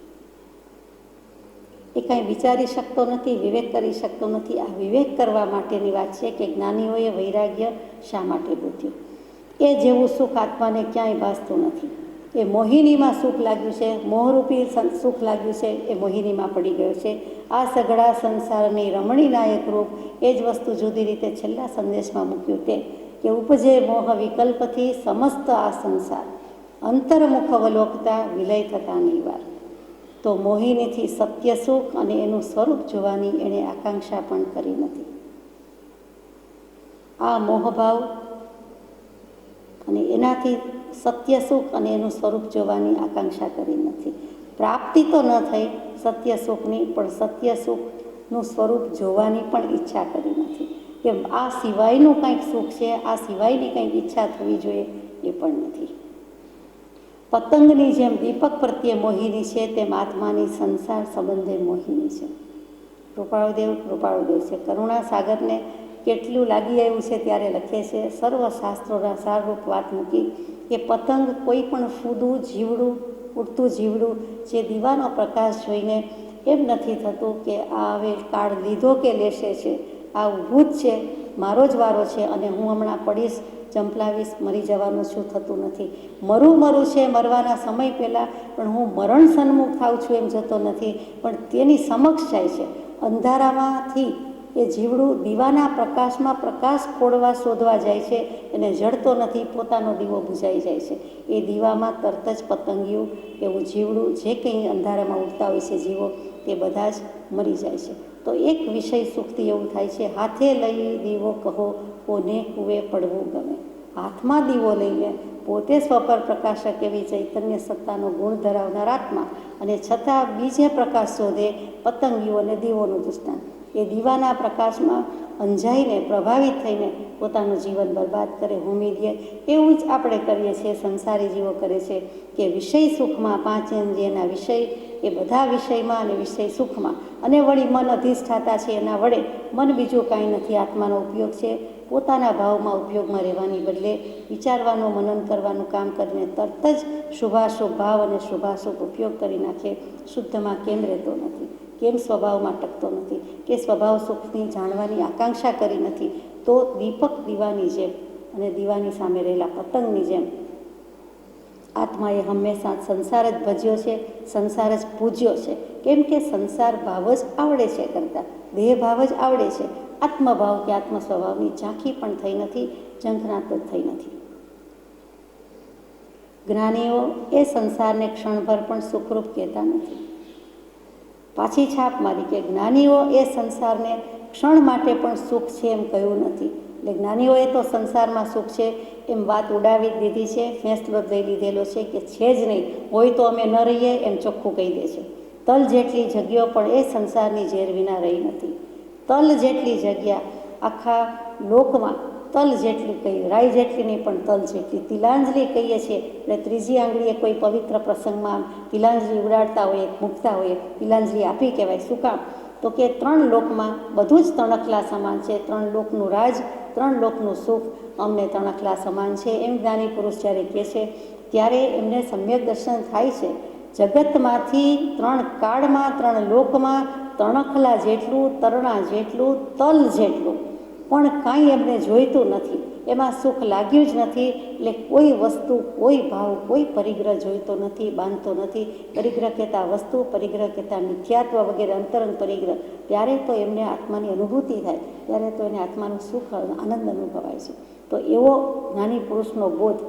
એ કાંઈ વિચારી શકતો નથી, વિવેક કરી શકતો નથી. આ વિવેક કરવા માટેની વાત છે કે જ્ઞાનીઓએ વૈરાગ્ય શા માટે બુદ્ધ્યું. એ જેવું સુખ આત્માને ક્યાંય ભાસતું નથી. એ મોહિનીમાં સુખ લાગ્યું છે, મોહરૂપી સુખ લાગ્યું છે, એ મોહિનીમાં પડી ગયો છે. આ સઘળા સંસારની રમણીના એક રૂપ એ જ વસ્તુ જુદી રીતે છેલ્લા સંદેશમાં મૂક્યું તે કે ઉપજે મોહ વિકલ્પથી સમસ્ત આ સંસાર અંતર્મુખ અવલોકતા વિલય થતા નિવાર. તો મોહિનીથી સત્ય સુખ અને એનું સ્વરૂપ જોવાની એણે આકાંક્ષા પણ કરી નથી. આ મોહભાવ અને એનાથી સત્ય સુખ અને એનું સ્વરૂપ જોવાની આકાંક્ષા કરી નથી. પ્રાપ્તિ તો ન થઈ સત્ય સુખની, પણ સત્ય સુખનું સ્વરૂપ જોવાની પણ ઈચ્છા કરી નથી. કે આ સિવાયનું કંઈક સુખ છે, આ સિવાયની કંઈક ઈચ્છા થવી જોઈએ, એ પણ નથી. પતંગની જેમ દીપક પ્રત્યે મોહિની છે, તેમ આત્માની સંસાર સંબંધે મોહિની છે. કૃપાળુદેવ છે. કરુણા સાગરને કેટલું લાગી આવ્યું છે ત્યારે લખે છે, સર્વશાસ્ત્રોના સારરૂપ વાત મૂકી કે પતંગ કોઈ પણ ફૂદું જીવડું, ઉડતું જીવડું જે દીવાનો પ્રકાશ જોઈને એમ નથી થતું કે આ હવે કાળ લીધો કે લેશે છે, આ ઊભું જ છે, મારો જ વારો છે અને હું હમણાં પડીશ, જંપલાવીશ, મરી જવાનું છું, થતું નથી. મરું છે મરવાના સમય પહેલાં, પણ હું મરણ સન્મુખ થાઉં છું એમ જતો નથી, પણ તેની સમક્ષ જાય છે. અંધારામાંથી એ જીવડું દીવાના પ્રકાશમાં પ્રકાશ ખોળવા શોધવા જાય છે, એને જડતો નથી, પોતાનો દીવો બુઝાઈ જાય છે. એ દીવામાં તરત જ પતંગિયું એવું જીવડું જે કંઈ અંધારામાં ઉડતા હોય છે જીવો, તે બધા જ મરી જાય છે. તો એક વિષય સુખથી એવું થાય છે, હાથે લઈ દીવો કહો કોને કુએ પડવું ગમે. હાથમાં દીવો લઈને પોતે સ્વપર પ્રકાશક એવી ચૈતન્ય સત્તાનો ગુણ ધરાવનાર આત્મા, અને છતાં બીજે પ્રકાશ શોધે પતંગિયું અને દીવોનું દૃષ્ટાંત. એ દીવાના પ્રકાશમાં અંજાઈને પ્રભાવિત થઈને પોતાનું જીવન બરબાદ કરે, હોમી દે. એવું જ આપણે કરીએ છીએ, સંસારી જીવો કરે છે કે વિષય સુખમાં, પાંચ ઇન્દ્રિયના વિષય, એ બધા વિષયમાં અને વિષય સુખમાં, અને વળી મન અધિષ્ઠાતા છે એના વડે. મન બીજું કાંઈ નથી, આત્માનો ઉપયોગ છે. પોતાના ભાવમાં ઉપયોગમાં રહેવાની બદલે વિચારવાનું, મનન કરવાનું કામ કરીને તરત જ શુભાશુભ ભાવ અને શુભાશુભ ઉપયોગ કરી નાખે. શુદ્ધમાં કેમ રહેતો નથી, કેમ સ્વભાવમાં ટકતો નથી, કે સ્વભાવ સુખની જાણવાની આકાંક્ષા કરી નથી, તો દીપક દીવાની જેમ અને દીવાની સામે રહેલા પતંગની જેમ આત્માએ હંમેશા સંસાર જ ભજ્યો છે, સંસાર જ પૂજ્યો છે. કેમ કે સંસાર ભાવ જ આવડે છે કરતાં, દેહ ભાવ જ આવડે છે. આત્મભાવ કે આત્મ સ્વભાવની ઝાંખી પણ થઈ નથી, ઝંખનાટ જ થઈ નથી. જ્ઞાનીઓ એ સંસારને ક્ષણભર પણ સુખરૂપ કહેતા નથી. પાછી છાપ મારી કે જ્ઞાનીઓ એ સંસારને ક્ષણ માટે પણ સુખ છે એમ કહ્યું નથી. એટલે જ્ઞાનીઓએ તો સંસારમાં સુખ છે એમ વાત ઉડાવી જ દીધી છે, ફેંસલો જ લઈ લીધેલો છે કે છે જ નહીં, હોય તો અમે ન રહીએ એમ ચોખ્ખું કહી દે છે. તલ જેટલી જગ્યાઓ પણ એ સંસારની ઝેર વિના રહી નથી. તલ જેટલી જગ્યા આખા લોકમાં, તલ જેટલી કહી, રાઈ જેટલી નહીં પણ તલ જેટલી. તિલાંજલિ કહીએ છીએ એટલે ત્રીજી આંગળીએ કોઈ પવિત્ર પ્રસંગમાં તિલાંજલિ ઉડાડતા હોઈએ, મૂકતા હોઈએ, તિલાંજલિ આપી કહેવાય. શું કામ? તો કે 3 લોકમાં બધું જ તણખલા સમાન છે. 3 લોકનું રાજ, 3 લોકનું સુખ અમને તણખલા સમાન છે. એમ જ્ઞાની પુરુષ જ્યારે કહે છે ત્યારે એમને સમ્યક દર્શન થાય છે. જગતમાંથી 3 કાળમાં, 3 લોકમાં તણખલા જેટલું, તરણા જેટલું, તલ જેટલું પણ કાંઈ એમને જોઈતું નથી, એમાં સુખ લાગ્યું જ નથી. એટલે કોઈ વસ્તુ, કોઈ ભાવ, કોઈ પરિગ્રહ જોઈતો નથી, બાંધતો નથી. પરિગ્રહ કહેતા વસ્તુ, પરિગ્રહ કહેતા મિથ્યાત્વ વગેરે અંતરંગ પરિગ્રહ, ત્યારે તો એમને આત્માની અનુભૂતિ થાય, ત્યારે તો એને આત્માનું સુખ, આનંદ અનુભવાય છે. તો એવો જ્ઞાની પુરુષનો બોધ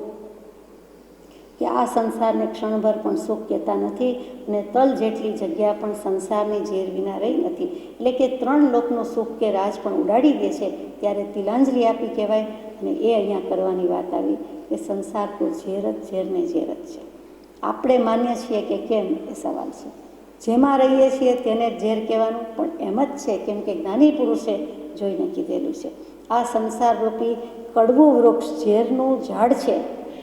કે આ સંસારને ક્ષણભર પણ સુખ કહેતા નથી અને તલ જેટલી જગ્યા પણ સંસારની ઝેર વિના રહી નથી. એટલે કે 3 લોકનું સુખ કે રાજ પણ ઉડાડી દે છે, ત્યારે તિલાંજલિ આપી કહેવાય. અને એ અહીંયા કરવાની વાત આવી કે સંસાર તો ઝેર જ, ઝેરને ઝેર જ છે. આપણે માન્ય છીએ કે કેમ, એ સવાલ છે. જેમાં રહીએ છીએ તેને જ ઝેર કહેવાનું, પણ એમ જ છે કેમ કે જ્ઞાની પુરુષે જોઈને કીધેલું છે. આ સંસારરૂપી કડવું વૃક્ષ ઝેરનું ઝાડ છે.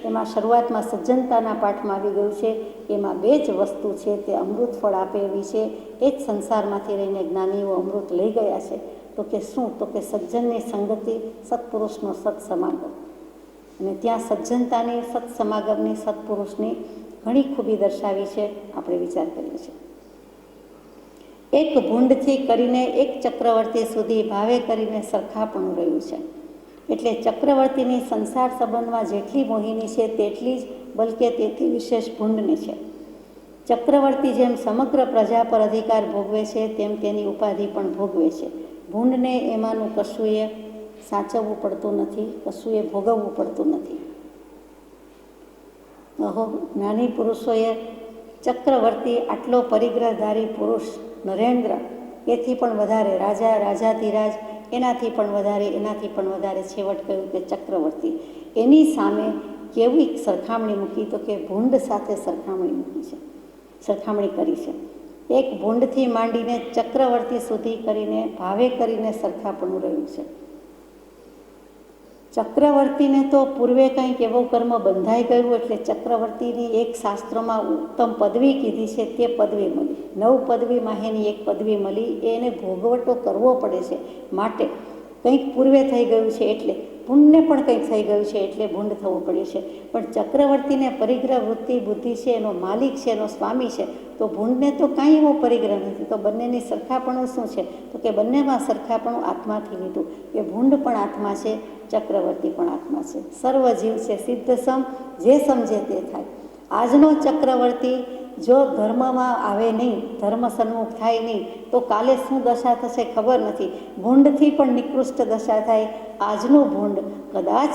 એમાં શરૂઆતમાં સજ્જનતાના પાઠમાં આવી ગયું છે. એમાં 2 જ વસ્તુ છે, તે અમૃત ફળ આપે એવી છે. એ જ સંસારમાંથી રહીને જ્ઞાનીઓ અમૃત લઈ ગયા છે. તો કે શું? તો કે સજ્જનની સંગતિ, સત્પુરુષનો સત્સમાગમ. અને ત્યાં સજ્જનતાની, સત્સમાગમની, સત્પુરુષની ઘણી ખૂબી દર્શાવી છે. આપણે વિચાર કરીએ છીએ. એક ભૂંડથી કરીને એક ચક્રવર્તી સુધી ભાવે કરીને સરખાપણું રહ્યું છે. એટલે ચક્રવર્તીની સંસાર સંબંધમાં જેટલી મોહિની છે તેટલી જ, બલકે તેથી વિશેષ ભૂંડની છે. ચક્રવર્તી જેમ સમગ્ર પ્રજા પર અધિકાર ભોગવે છે, તેમ તેની ઉપાધિ પણ ભોગવે છે. ભૂંડને એમાંનું કશુંએ સાચવવું પડતું નથી, કશુંએ ભોગવવું પડતું નથી. જ્ઞાની પુરુષોએ ચક્રવર્તી, આટલો પરિગ્રહધારી પુરુષ, નરેન્દ્ર, એથી પણ વધારે રાજા, રાજાધિરાજ, એનાથી પણ વધારે, એનાથી પણ વધારે, છેવટ કહ્યું કે ચક્રવર્તી, એની સામે કેવી સરખામણી મૂકી? તો કે ભૂંડ સાથે સરખામણી મૂકી છે, સરખામણી કરી છે. એક ભૂંડથી માંડીને ચક્રવર્તી સુધી કરીને ભાવે કરીને સરખાપણું રહ્યું છે. ચક્રવર્તીને તો પૂર્વે કંઈક એવો કર્મ બંધાઈ ગયું, એટલે ચક્રવર્તીની એક શાસ્ત્રોમાં ઉત્તમ પદવી કીધી છે, તે પદવી મળી. 9 પદવીમાંની એક પદવી મળી, એને ભોગવટો કરવો પડે છે. માટે કંઈક પૂર્વે થઈ ગયું છે, એટલે ભૂંડને પણ કંઈક થઈ ગયું છે, એટલે ભૂંડ થવું પડ્યું છે. પણ ચક્રવર્તીને પરિગ્રહ વૃત્તિ બુદ્ધિ છે, એનો માલિક છે, એનો સ્વામી છે. તો ભૂંડને તો કાંઈ એવો પરિગ્રહ નથી. તો બંનેની સરખાપણું શું છે? તો કે બંનેમાં સરખાપણું આત્માથી લીધું, કે ભૂંડ પણ આત્મા છે, ચક્રવર્તી પણ આત્મા છે. સર્વ જીવ છે સિદ્ધ સમ, જે સમજે તે થાય. આજનો ચક્રવર્તી જો ધર્મમાં આવે નહીં, ધર્મ સન્મુખ થાય નહીં, તો કાલે શું દશા થશે ખબર નથી. ભૂંડથી પણ નિકૃષ્ટ દશા થાય. આજનું ભૂંડ કદાચ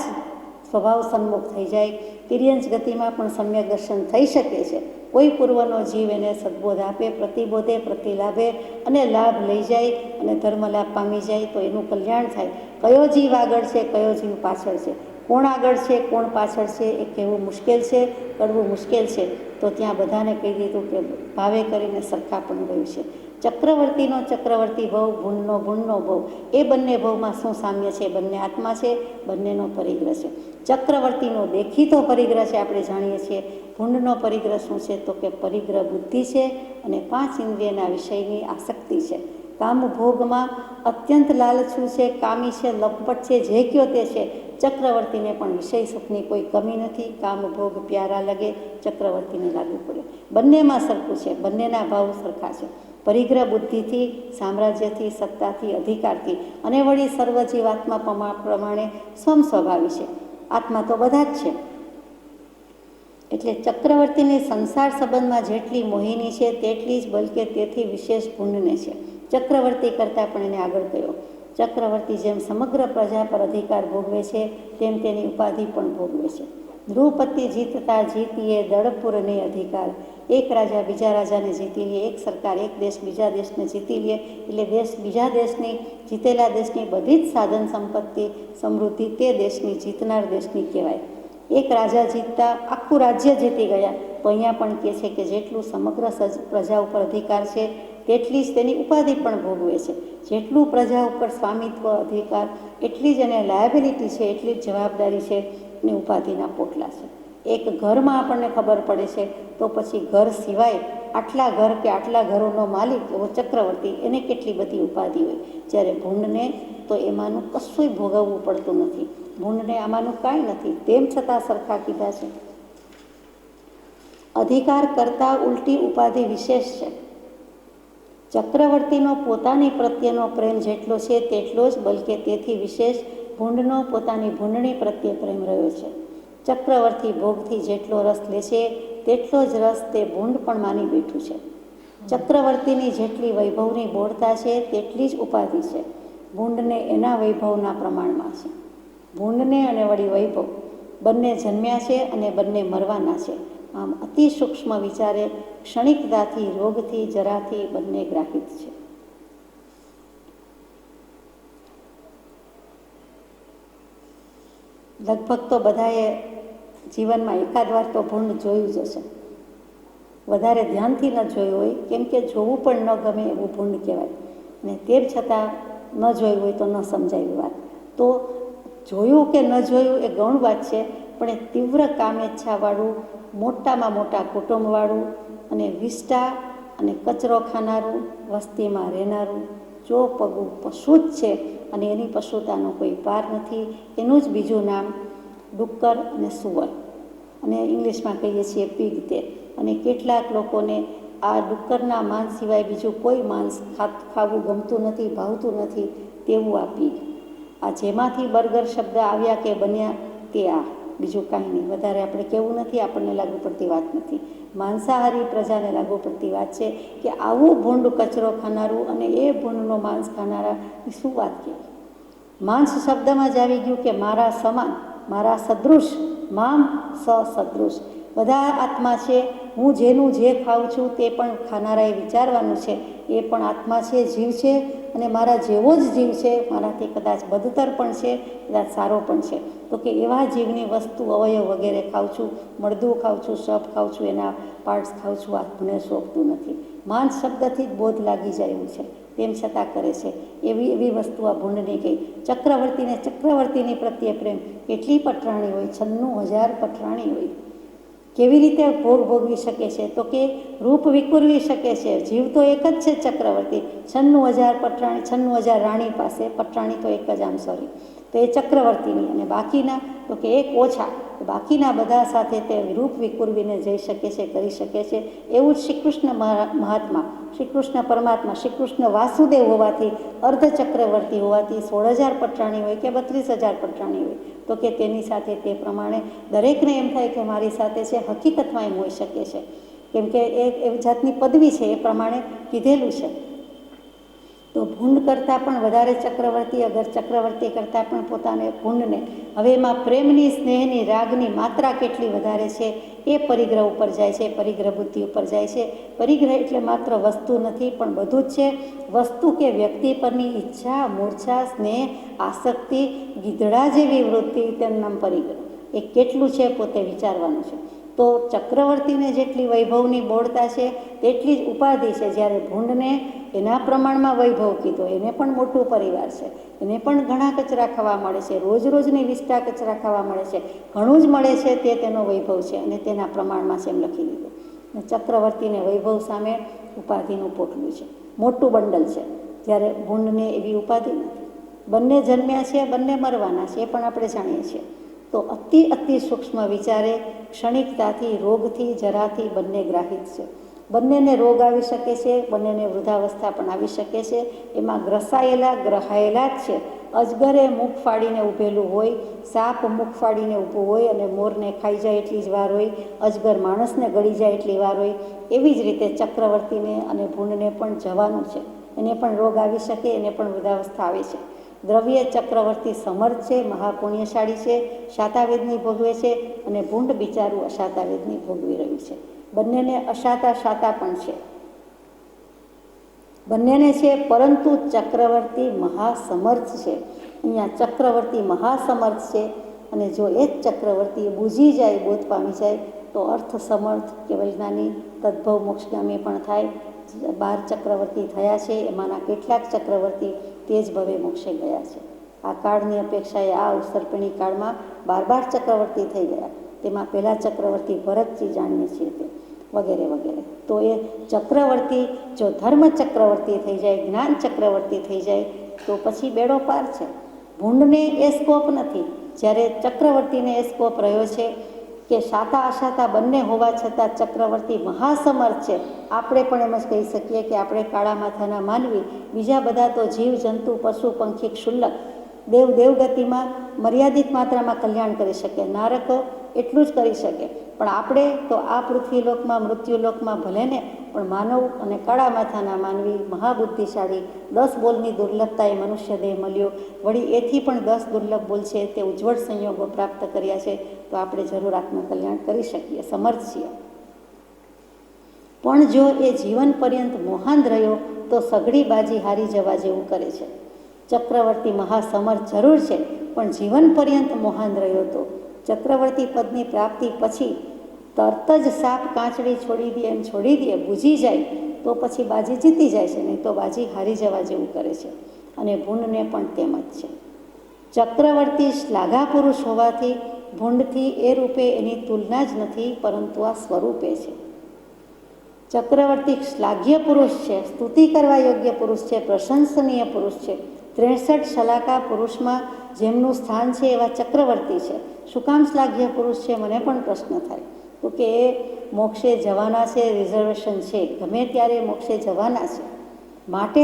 સ્વભાવ સન્મુખ થઈ જાય, તિર્યંચ ગતિમાં પણ સમ્યક દર્શન થઈ શકે છે. કોઈ પૂર્વનો જીવ એને સદબોધ આપે, પ્રતિબોધે, પ્રતિલાભે અને લાભ લઈ જાય અને ધર્મ લાભ પામી જાય, તો એનું કલ્યાણ થાય. કયો જીવ આગળ છે, કયો જીવ પાછળ છે, કોણ આગળ છે, કોણ પાછળ છે, એ કહેવું મુશ્કેલ છે, કહેવું મુશ્કેલ છે. તો ત્યાં બધાને કહી દીધું કે ભાવે કરીને સરખાપણું રહ્યું છે. ચક્રવર્તીનો ચક્રવર્તી ભવ, ભૂંડનો ભૂંડનો ભવ, એ બંને ભવમાં શું સામ્ય છે? બંને આત્મા છે, બંનેનો પરિગ્રહ છે. ચક્રવર્તીનો દેખીતો પરિગ્રહ છે, આપણે જાણીએ છીએ. ભૂંડનો પરિગ્રહ શું છે? તો કે પરિગ્રહ બુદ્ધિ છે અને 5 ઇન્દ્રિયના વિષયની આસક્તિ છે. કામ ભોગમાં અત્યંત લાલચું છે, કામી છે, લંપટ છે, જે કયો તે છે. ચક્રવર્તીને પણ વિષય સુખની કોઈ કમી નથી. કામ ભોગ પ્યારા લગે, ચક્રવર્તીને લાગુ પડે. બંનેમાં સરખું છે, બંનેના ભાવ સરખા છે. પરિગ્રહ બુદ્ધિથી, સામ્રાજ્યથી, સત્તાથી, અધિકારથી અને વળી સર્વ જીવાત્મા પ્રમાણે સ્વભાવી છે. આત્મા તો બધા જ છે. એટલે ચક્રવર્તીની સંસાર સંબંધમાં જેટલી મોહિની છે તેટલી જ, બલકે તેથી વિશેષ ભૂંડને છે. ચક્રવર્તી કરતાં પણ એને આગળ કર્યો. ચક્રવર્તી જેમ સમગ્ર પ્રજા પર અધિકાર ભોગવે છે, તેમ તેની ઉપાધિ પણ ભોગવે છે. દ્રુપતિ જીતતા જીતીએ દળપુરને અધિકાર. એક રાજા બીજા રાજાને જીતી લે, એક સરકાર એક દેશ બીજા દેશને જીતી લે, એટલે દેશ બીજા દેશની, જીતેલા દેશની બધી જ સાધન સંપત્તિ, સમૃદ્ધિ તે દેશની, જીતનાર દેશની કહેવાય. એક રાજા જીતતા આખું રાજ્ય જીતી ગયા. તો અહીંયા પણ કહે છે કે જેટલું સમગ્ર પ્રજા ઉપર અધિકાર છે, તેટલી જ તેની ઉપાધિ પણ ભોગવે છે. જેટલું પ્રજા ઉપર સ્વામિત્વ, અધિકાર, એટલી જ એને લાયબિલિટી છે, એટલી જ જવાબદારી છે અને ઉપાધિના પોટલા છે. એક ઘરમાં આપણને ખબર પડે છે, તો પછી ઘર સિવાય આટલા ઘર કે આટલા ઘરોનો માલિક એવો ચક્રવર્તી, એને કેટલી બધી ઉપાધિ હોય. જ્યારે ભૂંડને તો એમાંનું કશુંય ભોગવવું પડતું નથી. ભૂંડને આમાંનું કાંઈ નથી, તેમ છતાં સરખા કીધા છે. અધિકાર કરતાં ઉલટી ઉપાધિ વિશેષ છે. ચક્રવર્તીનો પોતાની પ્રત્યેનો પ્રેમ જેટલો છે તેટલો જ, બલકે તેથી વિશેષ ભૂંડનો પોતાની ભૂંડણી પ્રત્યે પ્રેમ રહ્યો છે. ચક્રવર્તી ભોગથી જેટલો રસ લે છે તેટલો જ રસ તે ભૂંડ પણ માની બેઠું છે. ચક્રવર્તીની જેટલી વૈભવની બોળતા છે તેટલી જ ઉપાધિ છે. ભૂંડને એના વૈભવના પ્રમાણમાં છે. ભૂંડને અને વળી વૈભવ બંને જન્મ્યા છે અને બંને મરવાના છે. આમ અતિ સૂક્ષ્મ વિચારે ક્ષણિકતાથી, રોગથી, જરાથી બંને ગ્રાહિત છે. લગભગ તો બધાએ જીવનમાં એકાદ વાર તો ભૂંડ જોયું જ હશે. વધારે ધ્યાનથી ન જોયું હોય, કેમ કે જોવું પણ ન ગમે એવું ભૂંડ કહેવાય. અને તેમ છતાં ન જોયું હોય તો ન સમજાય વાત. તો જોયું કે ન જોયું એ ગૌણ વાત છે, પણ એ તીવ્ર કામેચ્છાવાળું, મોટામાં મોટા કુટુંબવાળું અને વિષ્ટા અને કચરો ખાનારું, વસ્તીમાં રહેનારું, ચોપગું પશુ જ છે અને એની પશુતાનો કોઈ પાર નથી. એનું જ બીજું નામ ડુક્કર અને સુવર, અને ઇંગ્લિશમાં કહીએ છીએ પીગ તે. અને કેટલાક લોકોને આ ડુક્કરના માંસ સિવાય બીજું કોઈ માંસ ખાવું ગમતું નથી, ભાવતું નથી, તેવું આ પીગ. આ જેમાંથી બર્ગર શબ્દ આવ્યા કે બન્યા તે આ, બીજું કાંઈ નહીં. વધારે આપણે કહેવું નથી, આપણને લાગુ પડતી વાત નથી. માંસાહારી પ્રજાને લાગુ પડતી વાત છે કે આવું ભૂંડ કચરો ખાનારું અને એ ભૂંડનો માંસ ખાનારાની શું વાત કહેવાય. માંસ શબ્દમાં જ આવી ગયું કે મારા સમાન, મારા સદૃશ, મામ સદૃશ. બધા આત્મા છે. હું જેનું જે ખાઉં છું તે પણ ખાનારાએ વિચારવાનું છે. એ પણ આત્મા છે, જીવ છે, અને મારા જેવો જ જીવ છે. મારાથી કદાચ બદતર પણ છે, કદાચ સારો પણ છે. તો કે એવા જીવની વસ્તુ, અવયવ વગેરે ખાઉં છું, મળદું ખાઉં છું, સપ ખાઉં છું, એના પાર્ટ્સ ખાઉં છું. આ મને શોભતું નથી. માંસ શબ્દથી જ બોધ લાગી જાય એવું છે, તેમ છતાં કરે છે. એવી વસ્તુ આ ભૂંડની કહી. ચક્રવર્તીની પ્રત્યે પ્રેમ. કેટલી પટરાણી હોય, 96,000 પટરાણી હોય. કેવી રીતે ભોગવી શકે છે? તો કે રૂપ વિકુરવી શકે છે. જીવ તો એક જ છે ચક્રવર્તી. 96,000 પટરાણી, 96,000 રાણી પાસે, પટરાણી તો એક જ, આમ સોરી. તો એ ચક્રવર્તીની. અને બાકીના તો કે એક ઓછા, બાકીના બધા સાથે તે રૂપ વિકુરવીને જઈ શકે છે, કરી શકે છે. એવું જ શ્રી કૃષ્ણ મહાત્મા, શ્રી કૃષ્ણ પરમાત્મા, શ્રી કૃષ્ણ વાસુદેવ હોવાથી, અર્ધ ચક્રવર્તી હોવાથી 16,000 પટરાણી હોય કે 32,000 પટરાણી હોય, તો કે તેની સાથે તે પ્રમાણે દરેકને એમ થાય કે મારી સાથે છે. હકીકતમાં એમ હોઈ શકે છે, કેમ કે એ જાતની પદવી છે, એ પ્રમાણે કીધેલું છે. તો ભૂંડ કરતાં પણ વધારે ચક્રવર્તી, અગર ચક્રવર્તી કરતાં પણ પોતાને ભૂંડને, હવે એમાં પ્રેમની, સ્નેહની, રાગની માત્રા કેટલી વધારે છે એ પરિગ્રહ ઉપર જાય છે, પરિગ્રહ બુદ્ધિ ઉપર જાય છે. પરિગ્રહ એટલે માત્ર વસ્તુ નથી, પણ બધું જ છે. વસ્તુ કે વ્યક્તિ પરની ઈચ્છા, મૂર્છા, સ્નેહ, આસક્તિ, ગીધડા જેવી વૃત્તિ, તેનું નામ પરિગ્રહ. એ કેટલું છે પોતે વિચારવાનું છે. તો ચક્રવર્તીને જેટલી વૈભવની બોળતા છે તેટલી જ ઉપાધિ છે. જ્યારે ભૂંડને એના પ્રમાણમાં વૈભવ કીધો, એને પણ મોટું પરિવાર છે, એને પણ ઘણા કચરા ખાવા મળે છે, રોજ રોજની વિષ્ટા કચરા ખાવા મળે છે, ઘણું જ મળે છે, તે તેનો વૈભવ છે અને તેના પ્રમાણમાં છે એમ લખી દીધું. ચક્રવર્તીને વૈભવ સામે ઉપાધિનું પોટલું છે, મોટું બંડલ છે. જ્યારે ભૂંડને એવી ઉપાધિ નથી. બંને જન્મ્યા છે, બંને મરવાના છે, એ પણ આપણે જાણીએ છીએ. તો અતિ સૂક્ષ્મ વિચારે ક્ષણિકતાથી, રોગથી, જરાથી બંને ગ્રાહિત છે. બંનેને રોગ આવી શકે છે, બંનેને વૃદ્ધાવસ્થા પણ આવી શકે છે. એમાં ગ્રહાયેલા જ છે. અજગરે મુખ ફાડીને ઊભેલું હોય, સાપ મુખ ફાડીને ઊભું હોય અને મોરને ખાઈ જાય એટલી જ વાર હોય, અજગર માણસને ગળી જાય એટલી વાર હોય. એવી જ રીતે ચક્રવર્તીને અને ભૂંડને પણ જવાનું છે. એને પણ રોગ આવી શકે, એને પણ વૃદ્ધાવસ્થા આવે છે. દ્રવ્ય ચક્રવર્તી સમર્થ છે, મહાપુણ્યશાળી છે, શાતાવેદની ભોગવે છે, અને ભૂંડ બિચારું અશાતાવેદની ભોગવી રહ્યું છે. બંનેને શાતા પણ છે, બંનેને છે, પરંતુ ચક્રવર્તી મહાસમર્થ છે. અહીંયા ચક્રવર્તી મહાસમર્થ છે, અને જો એ જ ચક્રવર્તી બૂઝી જાય, બોધ પામી જાય, તો અર્થ સમર્થ, કેવલજ્ઞાની, તદ્ભવ મોક્ષગામી પણ થાય. 12 ચક્રવર્તી થયા છે, એમાંના કેટલાક ચક્રવર્તી તે જ ભવે મોક્ષે ગયા છે. આ કાળની અપેક્ષાએ આ અવસર્પિણી કાળમાં 12 ચક્રવર્તી થઈ ગયા. તેમાં પહેલા ચક્રવર્તી ભરતજી જાણીએ છીએ તે, વગેરે વગેરે. તો એ ચક્રવર્તી જો ધર્મ ચક્રવર્તી થઈ જાય, જ્ઞાન ચક્રવર્તી થઈ જાય, તો પછી બેડો પાર છે. ભૂંડને એ સ્કોપ નથી, જ્યારે ચક્રવર્તીને એ સ્કોપ રહ્યો છે. કે શાતા અશાતા બંને હોવા છતાં ચક્રવર્તી મહાસમર્થ છે. આપણે પણ એમ જ કહી શકીએ કે આપણે કાળા માથાના માનવી, બીજા બધા તો જીવ જંતુ પશુ પંખી ક્ષુલ્લક દેવગતિમાં મર્યાદિત માત્રામાં કલ્યાણ કરી શકે, નારકો એટલું જ કરી શકે. પણ આપણે તો આ પૃથ્વીલોકમાં મૃત્યુલોકમાં ભલે ને, પણ માનવ અને કાળા માથાના માનવી મહાબુદ્ધિશાળી, 10 બોલની દુર્લભતાએ મનુષ્ય દેહ મળ્યો, વળી એથી પણ 10 દુર્લભ બોલ છે તે ઉજ્જવળ સંયોગો પ્રાપ્ત કર્યા છે. તો આપણે જરૂર આત્મકલ્યાણ કરી શકીએ, સમર્થ છીએ. પણ જો એ જીવન પર્યંત મોહાંધ રહ્યો તો સઘળી બાજી હારી જવા જેવું કરે છે. ચક્રવર્તી મહાસમર્થ જરૂર છે, પણ જીવન પર્યંત મોહાંધ રહ્યો તો ચક્રવર્તી પદની પ્રાપ્તિ પછી તરત જ સાપ કાંચડી છોડી દે એમ છોડી દે, બૂજી જાય તો પછી બાજી જીતી જાય છે, નહીં તો બાજી હારી જવા જેવું કરે છે. અને ભૂંડને પણ તેમ જ છે. ચક્રવર્તી શ્લાઘા પુરુષ હોવાથી ભૂંડથી એ રૂપે એની તુલના જ નથી, પરંતુ આ સ્વરૂપે છે. ચક્રવર્તી શ્લાઘ્ય પુરુષ છે, સ્તુતિ કરવા યોગ્ય પુરુષ છે, પ્રશંસનીય પુરુષ છે. 63 શલાકા પુરુષમાં જેમનું સ્થાન છે એવા ચક્રવર્તી છે. શું કામ શ્લાઘ્ય પુરુષ છે? મને પણ પ્રશ્ન થાય. તો કે એ મોક્ષે જવાના છે, રિઝર્વેશન છે, ગમે ત્યારે મોક્ષે જવાના છે, માટે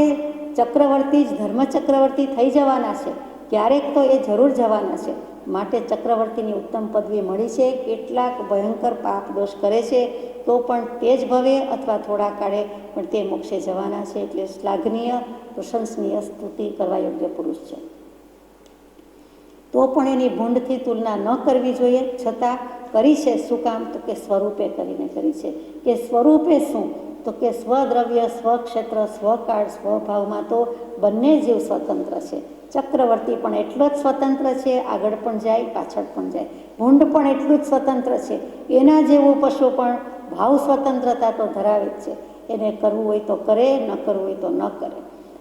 ચક્રવર્તી જ ધર્મ ચક્રવર્તી થઈ જવાના છે. ક્યારેક તો એ જરૂર જવાના છે, માટે ચક્રવર્તીની ઉત્તમ પદવી મળી છે. કેટલાક ભયંકર પાપ દોષ કરે છે તો પણ તે જ ભવે અથવા થોડા કાળે પણ તે મોક્ષે જવાના છે. એટલે શ્લાઘનીય, પ્રશંસનીય, સ્તુતિ કરવા યોગ્ય પુરુષ છે. તો પણ એની ભૂંડથી તુલના ન કરવી જોઈએ, છતાં કરી છે. શું કામ? તો કે સ્વરૂપે કરીને કરી છે. કે સ્વરૂપે શું? તો કે સ્વદ્રવ્ય, સ્વક્ષેત્ર, સ્વકાળ, સ્વભાવમાં તો બંને જીવ સ્વતંત્ર છે. ચક્રવર્તી પણ એટલો જ સ્વતંત્ર છે, આગળ પણ જાય, પાછળ પણ જાય. ભૂંડ પણ એટલું જ સ્વતંત્ર છે. એના જેવું પશુ પણ ભાવ સ્વતંત્રતા તો ધરાવે જ છે. એને કરવું હોય તો કરે, ન કરવું હોય તો ન કરે.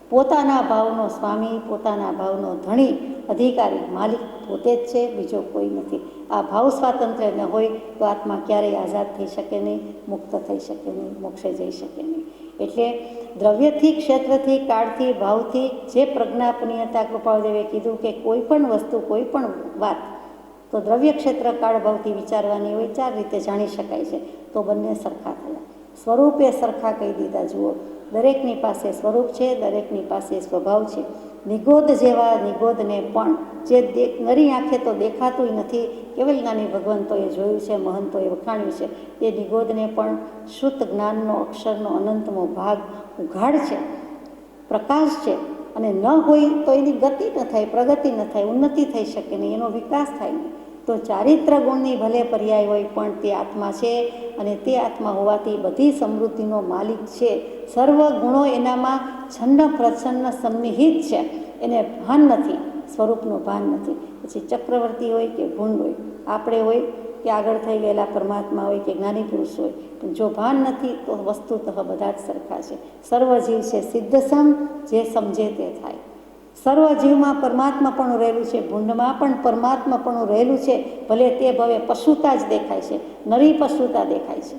પોતાના ભાવનો સ્વામી, પોતાના ભાવનો ધણી, અધિકારી, માલિક પોતે જ છે, બીજો કોઈ નથી. આ ભાવ સ્વાતંત્ર્ય ન હોય તો આત્મા ક્યારેય આઝાદ થઈ શકે નહીં, મુક્ત થઈ શકે નહીં, મોક્ષે જઈ શકે નહીં. એટલે દ્રવ્યથી, ક્ષેત્રથી, કાળથી, ભાવથી જે પ્રજ્ઞાપનીયતા કૃપાળદેવે કીધું કે કોઈ પણ વસ્તુ, કોઈ પણ વાત તો દ્રવ્ય, ક્ષેત્ર, કાળ, ભાવથી વિચારવાની હોય, 4 રીતે જાણી શકાય છે. તો બંને સરખા થયા, સ્વરૂપે સરખા કહી દીધા. જુઓ, દરેકની પાસે સ્વરૂપ છે, દરેકની પાસે સ્વભાવ છે. નિગોદ જેવા નિગોદને પણ જે નરી આંખે તો દેખાતું નથી, કેવલ જ્ઞાની ભગવંતોએ જોયું છે, મહંતોએ વખાણ્યું છે, એ નિગોદને પણ શુદ્ધ જ્ઞાનનો, અક્ષરનો અનંતમો ભાગ ઉઘાડ છે, પ્રકાશ છે. અને ન હોય તો એની ગતિ ન થાય, પ્રગતિ ન થાય, ઉન્નતિ થઈ શકે નહીં, એનો વિકાસ થાય નહીં. તો ચારિત્ર ગુણની ભલે પર્યાય હોય, પણ તે આત્મા છે, અને તે આત્મા હોવાથી બધી સમૃદ્ધિનો માલિક છે. સર્વ ગુણો એનામાં છન્ન પ્રસન્ન સન્નિહિત છે, એને ભાન નથી, સ્વરૂપનું ભાન નથી. પછી ચક્રવર્તી હોય કે ભૂંડ હોય, આપણે હોય કે આગળ થઈ ગયેલા પરમાત્મા હોય કે જ્ઞાની પુરુષ હોય, પણ જો ભાન નથી તો વસ્તુતઃ બધા જ સરખા છે. સર્વ જીવ છે સિદ્ધ સમ, જે સમજે તે થાય. સર્વ જીવમાં પરમાત્માપણું રહેલું છે, ભૂંડમાં પણ પરમાત્માપણું રહેલું છે. ભલે તે ભવે પશુતા જ દેખાય છે, નરી પશુતા દેખાય છે,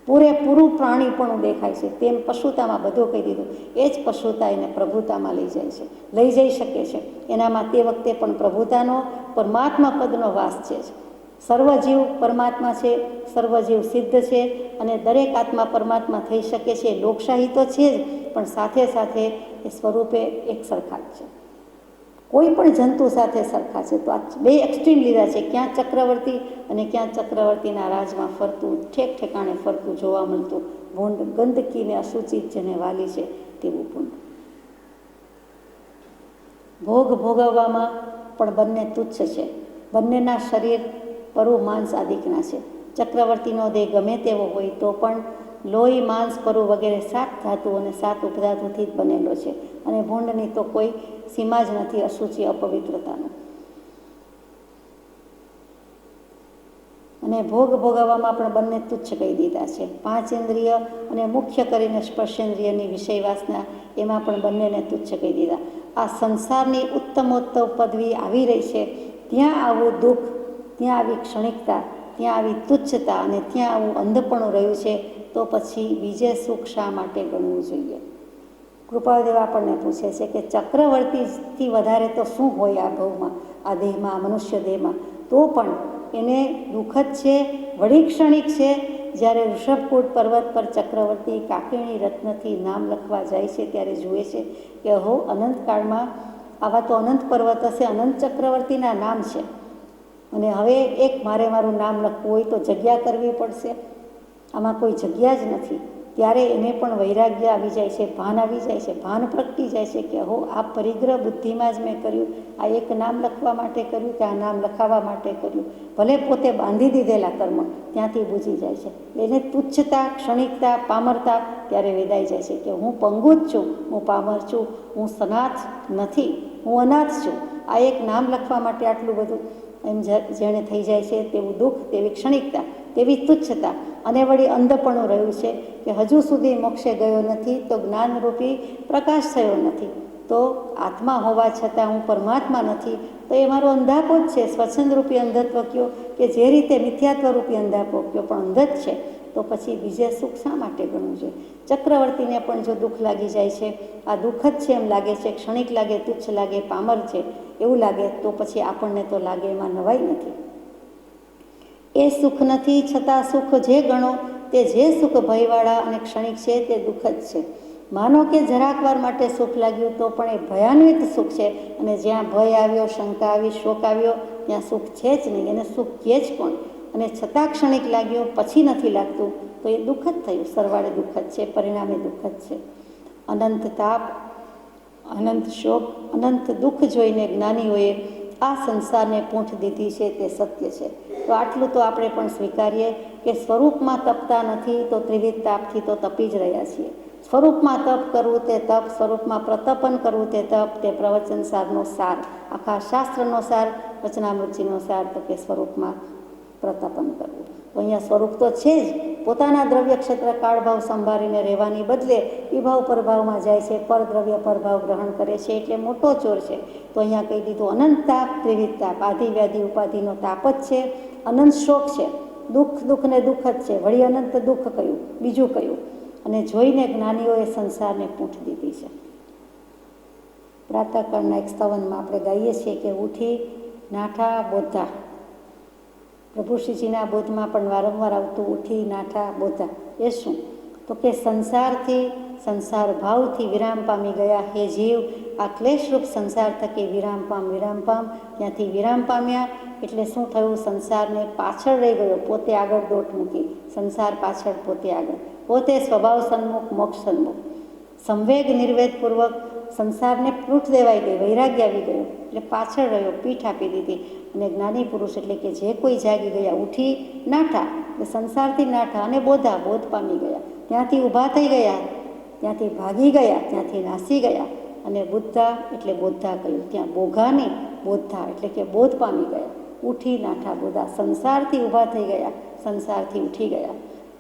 પૂરેપૂરું પ્રાણીપણું દેખાય છે, તેમ પશુતામાં બધું કહી દીધું. એ જ પશુતા એને પ્રભુતામાં લઈ જાય છે, લઈ જઈ શકે છે. એનામાં તે વખતે પણ પ્રભુતાનો, પરમાત્મા પદનો વાસ છે. સર્વજીવ પરમાત્મા છે, સર્વજીવ સિદ્ધ છે, અને દરેક આત્મા પરમાત્મા થઈ શકે છે. લોકશાહી તો છે જ, પણ સાથે સાથે એ સ્વરૂપે એક સરખા જ છે, કોઈ પણ જંતુ સાથે સરખા છે. તો આ 2 એક્સ્ટ્રીમ લીધા છે, ક્યાં ચક્રવર્તી અને ક્યાં ચક્રવર્તીના રાજમાં ફરતું, ઠેક ઠેકાણે ફરતું જોવા મળતું ભૂંડ, ગંદકીને અસુચિત જેને વાલી છે તેવું ભૂંડ. ભોગ ભોગવવામાં પણ બંને તુચ્છ છે. બંનેના શરીર પરુ માંસ આદિકના છે. ચક્રવર્તીનો દેહ ગમે તેવો હોય તો પણ લોહી, માંસ, પરુ વગેરે 7 ધાતુ અને 7 ઉપધાતુથી જ બનેલો છે. અને ભૂંડની તો કોઈ સીમા જ નથી અશુચિ, અપવિત્રતાનો. અને ભોગ ભોગવવામાં પણ બંને તુચ્છ કહી દીધા છે. 5 ઇન્દ્રિય અને મુખ્ય કરીને સ્પર્શેન્દ્રિયની વિષય વાસના, એમાં પણ બંનેને તુચ્છ કહી દીધા. આ સંસારની ઉત્તમોત્તમ પદવી આવી રહી છે, ત્યાં આવું દુઃખ, ત્યાં આવી ક્ષણિકતા, ત્યાં આવી તુચ્છતા અને ત્યાં આવું અંધપણું રહ્યું છે, તો પછી બીજે સુખ શા માટે ગણવું જોઈએ? કૃપાળદેવ આપણને પૂછે છે કે ચક્રવર્તીથી વધારે તો શું હોય આ ભવમાં, આ દેહમાં, આ મનુષ્ય દેહમાં? તો પણ એને દુઃખદ છે, વળી ક્ષણિક છે. જ્યારે ઋષભકૂટ પર્વત પર ચક્રવર્તી કાકીણી રત્નથી નામ લખવા જાય છે ત્યારે જુએ છે કે અહો અનંતકાળમાં આવા તો અનંત પર્વત હશે, અનંત ચક્રવર્તીના નામ છે, અને હવે એક મારું નામ લખવું હોય તો જગ્યા કરવી પડશે, આમાં કોઈ જગ્યા જ નથી. ત્યારે એને પણ વૈરાગ્ય આવી જાય છે, ભાન આવી જાય છે, ભાન પ્રગટી જાય છે કે હો આ પરિગ્રહ બુદ્ધિમાં જ મેં કર્યું, આ એક નામ લખવા માટે કર્યું કે આ નામ લખાવવા માટે કર્યું, ભલે પોતે બાંધી દીધેલા કર્મ ત્યાંથી બૂજી જાય છે. એને તુચ્છતા, ક્ષણિકતા, પામરતા ત્યારે વેદાઈ જાય છે કે હું પંગુ જ છું, હું પામર છું, હું સનાથ નથી, હું અનાથ છું. આ એક નામ લખવા માટે આટલું બધું એમ જેણે થઈ જાય છે તેવું દુઃખ, તેવી ક્ષણિકતા, તેવી તુચ્છતા, અને વળી અંધપણું રહ્યું છે કે હજુ સુધી મોક્ષે ગયો નથી, તો જ્ઞાનરૂપી પ્રકાશ થયો નથી, તો આત્મા હોવા છતાં હું પરમાત્મા નથી, તો એ મારો અંધાપો જ છે. સ્વચ્છંદરૂપી અંધત્વ કયો કે જે રીતે મિથ્યાત્વરૂપી અંધાપો કયો પણ અંધ જ છે, તો પછી બીજે સુખ શા માટે ગણવું છે? ચક્રવર્તીને પણ જો દુઃખ લાગી જાય છે, આ દુઃખ જ છે એમ લાગે છે, ક્ષણિક લાગે, તુચ્છ લાગે, પામર છે એવું લાગે, તો પછી આપણને તો લાગે એમાં નવાઈ નથી. એ સુખ નથી, છતાં સુખ જે ગણો તે જે સુખ ભયવાળા અને ક્ષણિક છે તે દુઃખ જ છે. માનો કે જરાક વાર માટે સુખ લાગ્યું તો પણ એ ભયાન્વિત સુખ છે, અને જ્યાં ભય આવ્યો, શંકા આવી, શોક આવ્યો, ત્યાં સુખ છે જ નહીં, એને સુખ કહે જ કોણ? અને છતાં ક્ષણિક લાગ્યું પછી નથી લાગતું તો એ દુઃખ જ થયું, સરવાળે દુઃખ જ છે, પરિણામે દુઃખ જ છે. અનંત તાપ, અનંત શોક, અનંત દુઃખ જોઈને જ્ઞાનીઓએ આ સંસારને પૂંછ દીધી છે તે સત્ય છે. તો આટલું તો આપણે પણ સ્વીકારીએ કે સ્વરૂપમાં તપતા નથી તો ત્રિવિધ તાપથી તો તપી જ રહ્યા છીએ. સ્વરૂપમાં તપ કરવું તે તપ, સ્વરૂપમાં પ્રતપન કરવું તે તપ, તે પ્રવચન સારનો સાર, આખા શાસ્ત્રનો સાર, વચનામૃતજીનો સાર, તો કે સ્વરૂપમાં પ્રતપન કરવું. તો અહીંયા સ્વરૂપ તો છે જ, પોતાના દ્રવ્ય ક્ષેત્ર કાળભાવ સંભાળીને રહેવાની બદલે વિભાવ પરભાવમાં જાય છે, પરદ્રવ્ય પરભાવ ગ્રહણ કરે છે, એટલે મોટો ચોર છે. તો અહીંયા કહી દીધું અનંત તાપ, ત્રિવિધ તાપ, આધિ વ્યાધિ ઉપાધિનો તાપ જ છે, અનંત શોક છે, દુઃખ દુઃખ ને દુઃખ જ છે, વળી અનંત દુઃખ કયું, બીજું કયું? અને જોઈને જ્ઞાનીઓએ સંસારને પૂંછ દીધી છે. પ્રાતઃકાળના એક સ્તવનમાં આપણે ગાઈએ છીએ કે ઉઠી નાઠા બોધા. પ્રભુશ્રીજીના બોધમાં પણ વારંવાર આવતું ઉઠી નાઠા બોધા. એ શું? તો કે સંસારથી, સંસાર ભાવથી વિરામ પામી ગયા હે જીવ, આ ક્લેશરૂપ સંસાર થકી વિરામ પામ, ત્યાંથી વિરામ પામ્યા એટલે શું થયું? સંસારને પાછળ રહી ગયો, પોતે આગળ દોટ મૂકી, સંસાર પાછળ, પોતે આગળ, પોતે સ્વભાવ સન્મુખ, મોક્ષ સન્મુખ, સંવેગ નિર્વેદપૂર્વક સંસારને પૃઠ દેવાઈ ગઈ, વૈરાગ્ય આવી ગયો એટલે પાછળ રહ્યો, પીઠ આપી દીધી. અને જ્ઞાની પુરુષ એટલે કે જે કોઈ જાગી ગયા, ઉઠી નાઠા એટલે સંસારથી નાઠા, અને બોધા, બોધ પામી ગયા, ત્યાંથી ઊભા થઈ ગયા, ત્યાંથી ભાગી ગયા, ત્યાંથી નાસી ગયા, અને બુદ્ધા એટલે બોધા કહ્યું, ત્યાં બોઘાની બોધા એટલે કે બોધ પામી ગયા. ઉઠી નાઠા બોધા, સંસારથી ઊભા થઈ ગયા, સંસારથી ઉઠી ગયા.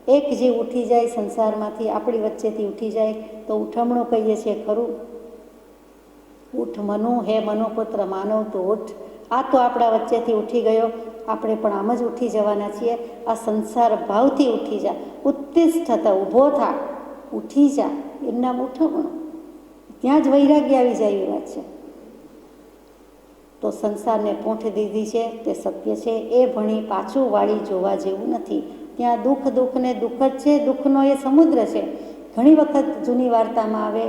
એક જીવ ઉઠી જાય સંસારમાંથી, આપણી વચ્ચેથી ઉઠી જાય તો ઉઠમણું કહીએ છીએ ખરું? ઉઠ મનુ, હે મનુપુત્ર માનવ તો ઉઠ. આ તો આપણા વચ્ચેથી ઉઠી ગયો, આપણે પણ આમ જ ઉઠી જવાના છીએ. આ સંસાર ભાવથી ઉઠી જા, ઉત્તિષ્ઠત, ઊભો થા, ઉઠી જા, એમ નામ ઉઠમણું. ત્યાં જ વૈરાગ્ય આવી જાય એવી વાત છે. તો સંસારને પૂંઠ દીધી છે તે સત્ય છે, એ ભણી પાછું વાળી જોવા જેવું નથી. ત્યાં દુઃખ દુઃખ ને દુઃખ જ છે, દુઃખનો એ સમુદ્ર છે. ઘણી વખત જૂની વાર્તામાં આવે,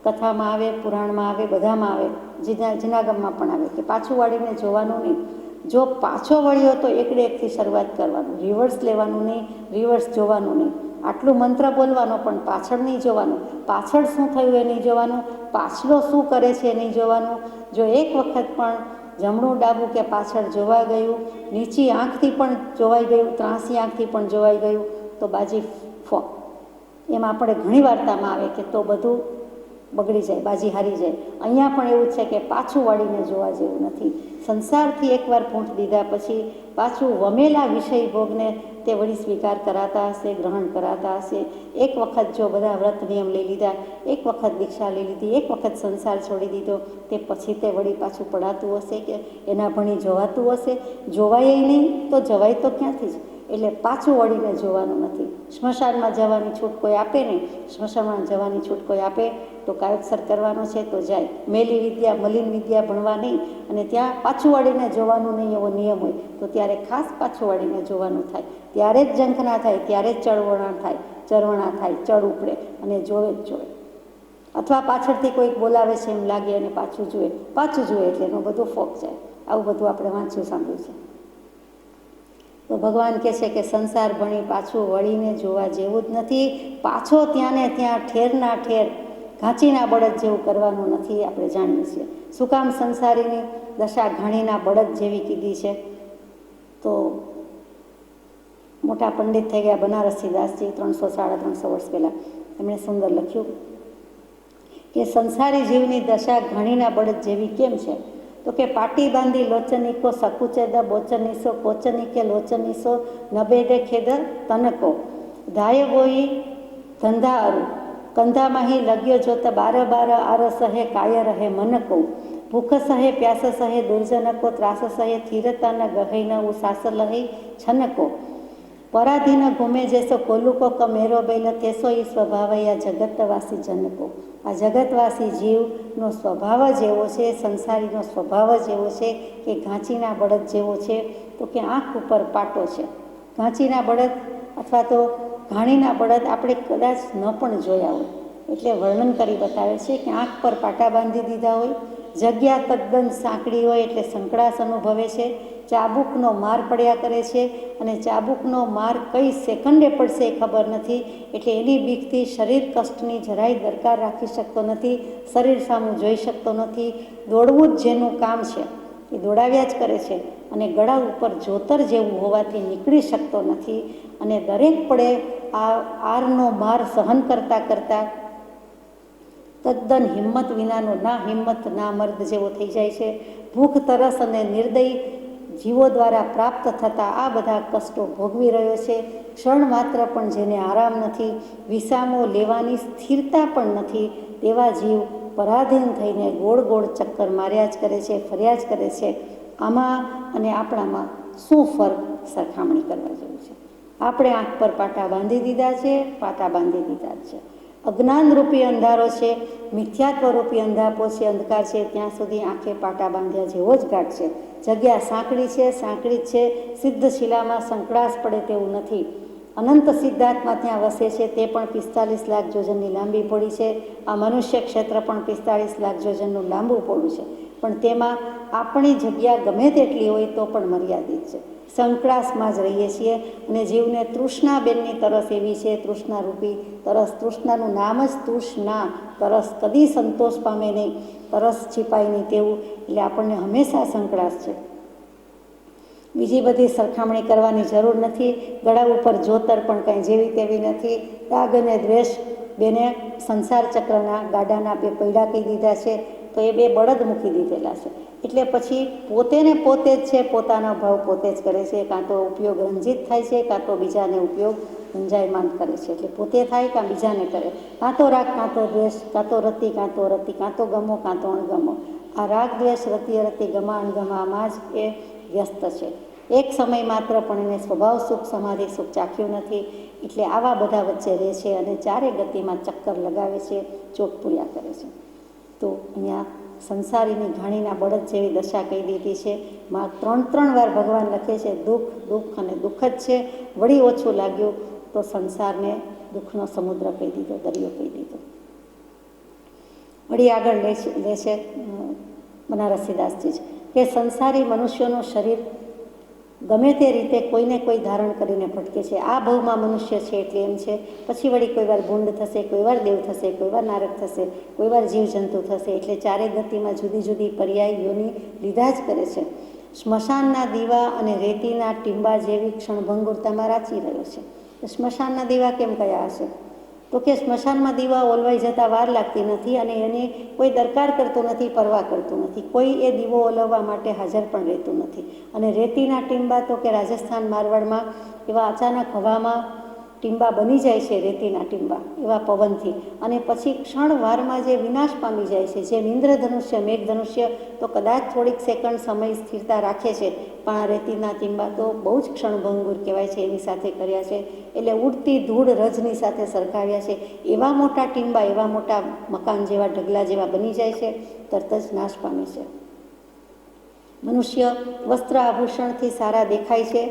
કથામાં આવે, પુરાણમાં આવે, બધામાં આવે, જૂનાગમમાં પણ આવે કે પાછું વાળીને જોવાનું નહીં. જો પાછો વળ્યો તો એકડે એકથી શરૂઆત કરવાનું, રિવર્સ લેવાનું નહીં, રિવર્સ જોવાનું નહીં. આટલું મંત્ર બોલવાનો પણ પાછળ નહીં જોવાનું, પાછળ શું થયું એ નહીં જોવાનું, પાછલો શું કરે છે એ નહીં જોવાનું. જો એક વખત પણ જમણું ડાબું કે પાછળ જોવા ગયું, નીચી આંખથી પણ જોવાઈ ગયું, ત્રાસી આંખથી પણ જોવાઈ ગયું, તો બાજી ફો. એમ આપણે ઘણી વાર્તામાં આવે કે તો બધું બગડી જાય, બાજી હારી જાય. અહીંયા પણ એવું છે કે પાછું વળીને જોવા જેવું નથી. સંસારથી એકવાર પૂંઠ દીધા પછી પાછું વમેલા વિષય ભોગને તે વળી સ્વીકાર કરાતા હશે, ગ્રહણ કરાતા હશે. એક વખત જો બધા વ્રત નિયમ લઈ લીધા, એક વખત દીક્ષા લઈ લીધી, એક વખત સંસાર છોડી દીધો, તે પછી તે વળી પાછું પડાતું હશે કે એના ભણી જોવાતું હશે? જોવાય નહીં તો જવાય તો ક્યાંથી જ? એટલે પાછું વળીને જોવાનું નથી. સ્મશાનમાં જવાની છૂટ કોઈ આપે નહીં. સ્મશાનમાં જવાની છૂટ કોઈ આપે તો કાયદેસર કરવાનો છે તો જાય. મેલી વિદ્યા મલિન વિદ્યા ભણવા નહીં અને ત્યાં પાછું વળીને જોવાનું નહીં એવો નિયમ હોય તો ત્યારે ખાસ પાછું વળીને જોવાનું થાય. ત્યારે જ ઝંખના થાય, ત્યારે જ ચળવણા થાય, ચડ ઉપડે અને જોવે જ જોવે. અથવા પાછળથી કોઈક બોલાવે છે એમ લાગે અને પાછું જુએ એટલે એનો બધો ફોક જાય. આવું બધું આપણે વાંચ્યું સાંભળ્યું છે. તો ભગવાન કહે છે કે સંસાર ભણી પાછું વળીને જોવા જેવું જ નથી. પાછો ત્યાં ને ત્યાં ઠેરના ઠેર ઘાંચીના બળદ જેવું કરવાનું નથી. આપણે જાણીએ છીએ શું કામ સંસારીની દશા ઘાણીના બળદ જેવી કીધી છે. તો મોટા પંડિત થઈ ગયા બનારસી દાસજી 300-350 વર્ષ પહેલાં એમણે સુંદર લખ્યું કે સંસારી જીવની દશા ઘાણીના બળદ જેવી કેમ છે. તો કે પાટી બાંધી લોચનિકો સકુચેદ બોચનીસો કોચનિકે લોચનીસો નબેદે ખેદ તનકો ધાય બોઈ ધંધા અરુ કંધામાં લગ્યો જોત બાર આર સહે કાય રહે મનકો ભૂખ સહે પ્યાસ સહે દુર્જનકો ત્રાસ સહે થીરતાના ગહૈન ઉ સાસ લહી છનકો પરાધીન ઘૂમે જેસો કોલુકો કમેરો બેલ તેસો ઈ સ્વભાવયા જગતવાસી જનકો. આ જગતવાસી જીવનો સ્વભાવ જ એવો છે, સંસારીનો સ્વભાવ જ એવો છે કે ઘાંચીના બળદ જેવો છે. તો કે આંખ ઉપર પાટો છે. ઘાંચીના બળદ અથવા તો ઘાણીના બળદ આપણે કદાચ ન પણ જોયા હોય એટલે વર્ણન કરી બતાવે છે કે આંખ પર પાટા બાંધી દીધા હોય, જગ્યા તદ્દન સાંકડી હોય એટલે સંકળાશ અનુભવે છે, ચાબુકનો માર પડ્યા કરે છે અને ચાબુકનો માર કઈ સેકન્ડે પડશે એ ખબર નથી એટલે એની બીકથી શરીર કષ્ટની જરાય દરકાર રાખી શકતો નથી, શરીર સામું જોઈ શકતો નથી. દોડવું જ જેનું કામ છે એ દોડાવ્યા જ કરે છે અને ગળા ઉપર જોતર જેવું હોવાથી નીકળી શકતો નથી અને દરેક પડે આ આરનો માર સહન કરતાં તદ્દન હિંમત વિનાનો ના હિંમત ના મર્દ જેવો થઈ જાય છે. ભૂખ તરસ અને નિર્દય જીવો દ્વારા પ્રાપ્ત થતા આ બધા કષ્ટો ભોગવી રહ્યો છે. ક્ષણ માત્ર પણ જેને આરામ નથી, વિસામો લેવાની સ્થિરતા પણ નથી તેવા જીવ પરાધીન થઈને ગોળ ગોળ ચક્કર માર્યા જ કરે છે, ફર્યા જ કરે છે. આમાં અને આપણામાં શું ફરક સરખામણી કરવા જેવું છે. આપણે આંખ પર પાટા બાંધી દીધા છે. અજ્ઞાનરૂપી અંધારો છે, મિથ્યાત્વરૂપી અંધાપો છે, અંધકાર છે, ત્યાં સુધી આંખે પાટા બાંધ્યા જેવો જ ઘાટ છે. જગ્યા સાંકડી જ છે. સિદ્ધ શિલામાં સંકળાશ પડે તેવું નથી. અનંત સિદ્ધાત્મા ત્યાં વસે છે, તે પણ 45 લાખ જોજનની લાંબી પડી છે. આ મનુષ્ય ક્ષેત્ર પણ 45 લાખ જોજનનું લાંબુ પડ્યું છે, પણ તેમાં આપણી જગ્યા ગમે તેટલી હોય તો પણ મર્યાદિત છે. સંકળાશમાં જ રહીએ છીએ અને જીવને તૃષ્ણાબેનની તરસ એવી છે, તૃષ્ણારૂપી તરસ. તૃષ્ણાનું નામ જ તૃષ્ણા, તરસ. કદી સંતોષ પામે નહીં, તરસ છીપાય નહીં તેવું. એટલે આપણને હંમેશા સંકળાશ છે. બીજી બધી સરખામણી કરવાની જરૂર નથી. ગળા ઉપર જોતર પણ કંઈ જેવી તેવી નથી. રાગ અને દ્વેષ બેને સંસાર ચક્રના ગાડાના બે પૈડા કહી દીધા છે તો એ બે બળદ મૂકી દીધેલા છે. એટલે પછી પોતે ને પોતે જ છે, પોતાનો ભાવ પોતે જ કરે છે. કાં તો ઉપયોગ રંજિત થાય છે, કાં તો બીજાને ઉપયોગ ગુંજાયમાન કરે છે. એટલે પોતે થાય કાં બીજાને કરે. કાં તો રાગ, કાં તો દ્વેષ, કાં તો રતિ, કાં તો ગમો, કાં તો અણગમો. આ રાગ દ્વેષ રતિ ગમા અણગમામાં જ એ વ્યસ્ત છે. એક સમય માત્ર પણ એને સ્વભાવ સુખ સમાધિ સુખ ચાખ્યું નથી. એટલે આવા બધા વચ્ચે રહે છે અને ચારે ગતિમાં ચક્કર લગાવે છે, ચોક પૂર્યા કરે છે. તો અહીંયા સંસારીની ઘાણીના બળદ જેવી દશા કહી દીધી છે. 3 વાર ભગવાન લખે છે દુઃખ અને દુઃખ જ છે. વળી ઓછું લાગ્યું તો સંસારને દુઃખનો સમુદ્ર કહી દીધો, દરિયો કહી દીધો. વળી આગળ લે છે બનારસીદાસજી કે સંસારી મનુષ્યોનું શરીર ગમે તે રીતે કોઈને કોઈ ધારણ કરીને ભટકે છે. આ ભવમાં મનુષ્ય છે એટલે એમ છે, પછી વળી કોઈ વાર ભૂંડ થશે, કોઈ વાર દેવ થશે, કોઈ વાર નારક થશે, કોઈ વાર જીવજંતુ થશે. એટલે ચારે ગતિમાં જુદી જુદી પર્યાય યોની લીધા જ કરે છે. સ્મશાનના દીવા અને રેતીના ટીંબા જેવી ક્ષણભંગુરતામાં રાચી રહ્યો છે. સ્મશાનના દીવા કેમ કયા હશે? તો કે સ્મશાનમાં દીવા ઓલવાઈ જતાં વાર લાગતી નથી અને એની કોઈ દરકાર કરતું નથી, પરવા કરતું નથી. કોઈ એ દીવો ઓલવવા માટે હાજર પણ રહેતું નથી. અને રેતીના ટીંબા તો કે રાજસ્થાન મારવાડમાં એવા અચાનક હવામાં ટીંબા બની જાય છે, રેતીના ટીંબા એવા પવનથી, અને પછી ક્ષણવારમાં જે વિનાશ પામી જાય છે. જેમ ઇન્દ્રધનુષ્ય, મેઘધનુષ્ય તો કદાચ થોડીક સેકન્ડ સમય સ્થિરતા રાખે છે, પણ આ રેતીના ટીંબા તો બહુ જ ક્ષણભંગુર કહેવાય છે, એની સાથે કર્યા છે. એટલે ઉડતી ધૂળ રજની સાથે સરખાવ્યા છે. એવા મોટા ટીંબા, એવા મોટા મકાન જેવા, ઢગલા જેવા બની જાય છે, તરત જ નાશ પામે છે. મનુષ્ય વસ્ત્ર આભૂષણથી સારા દેખાય છે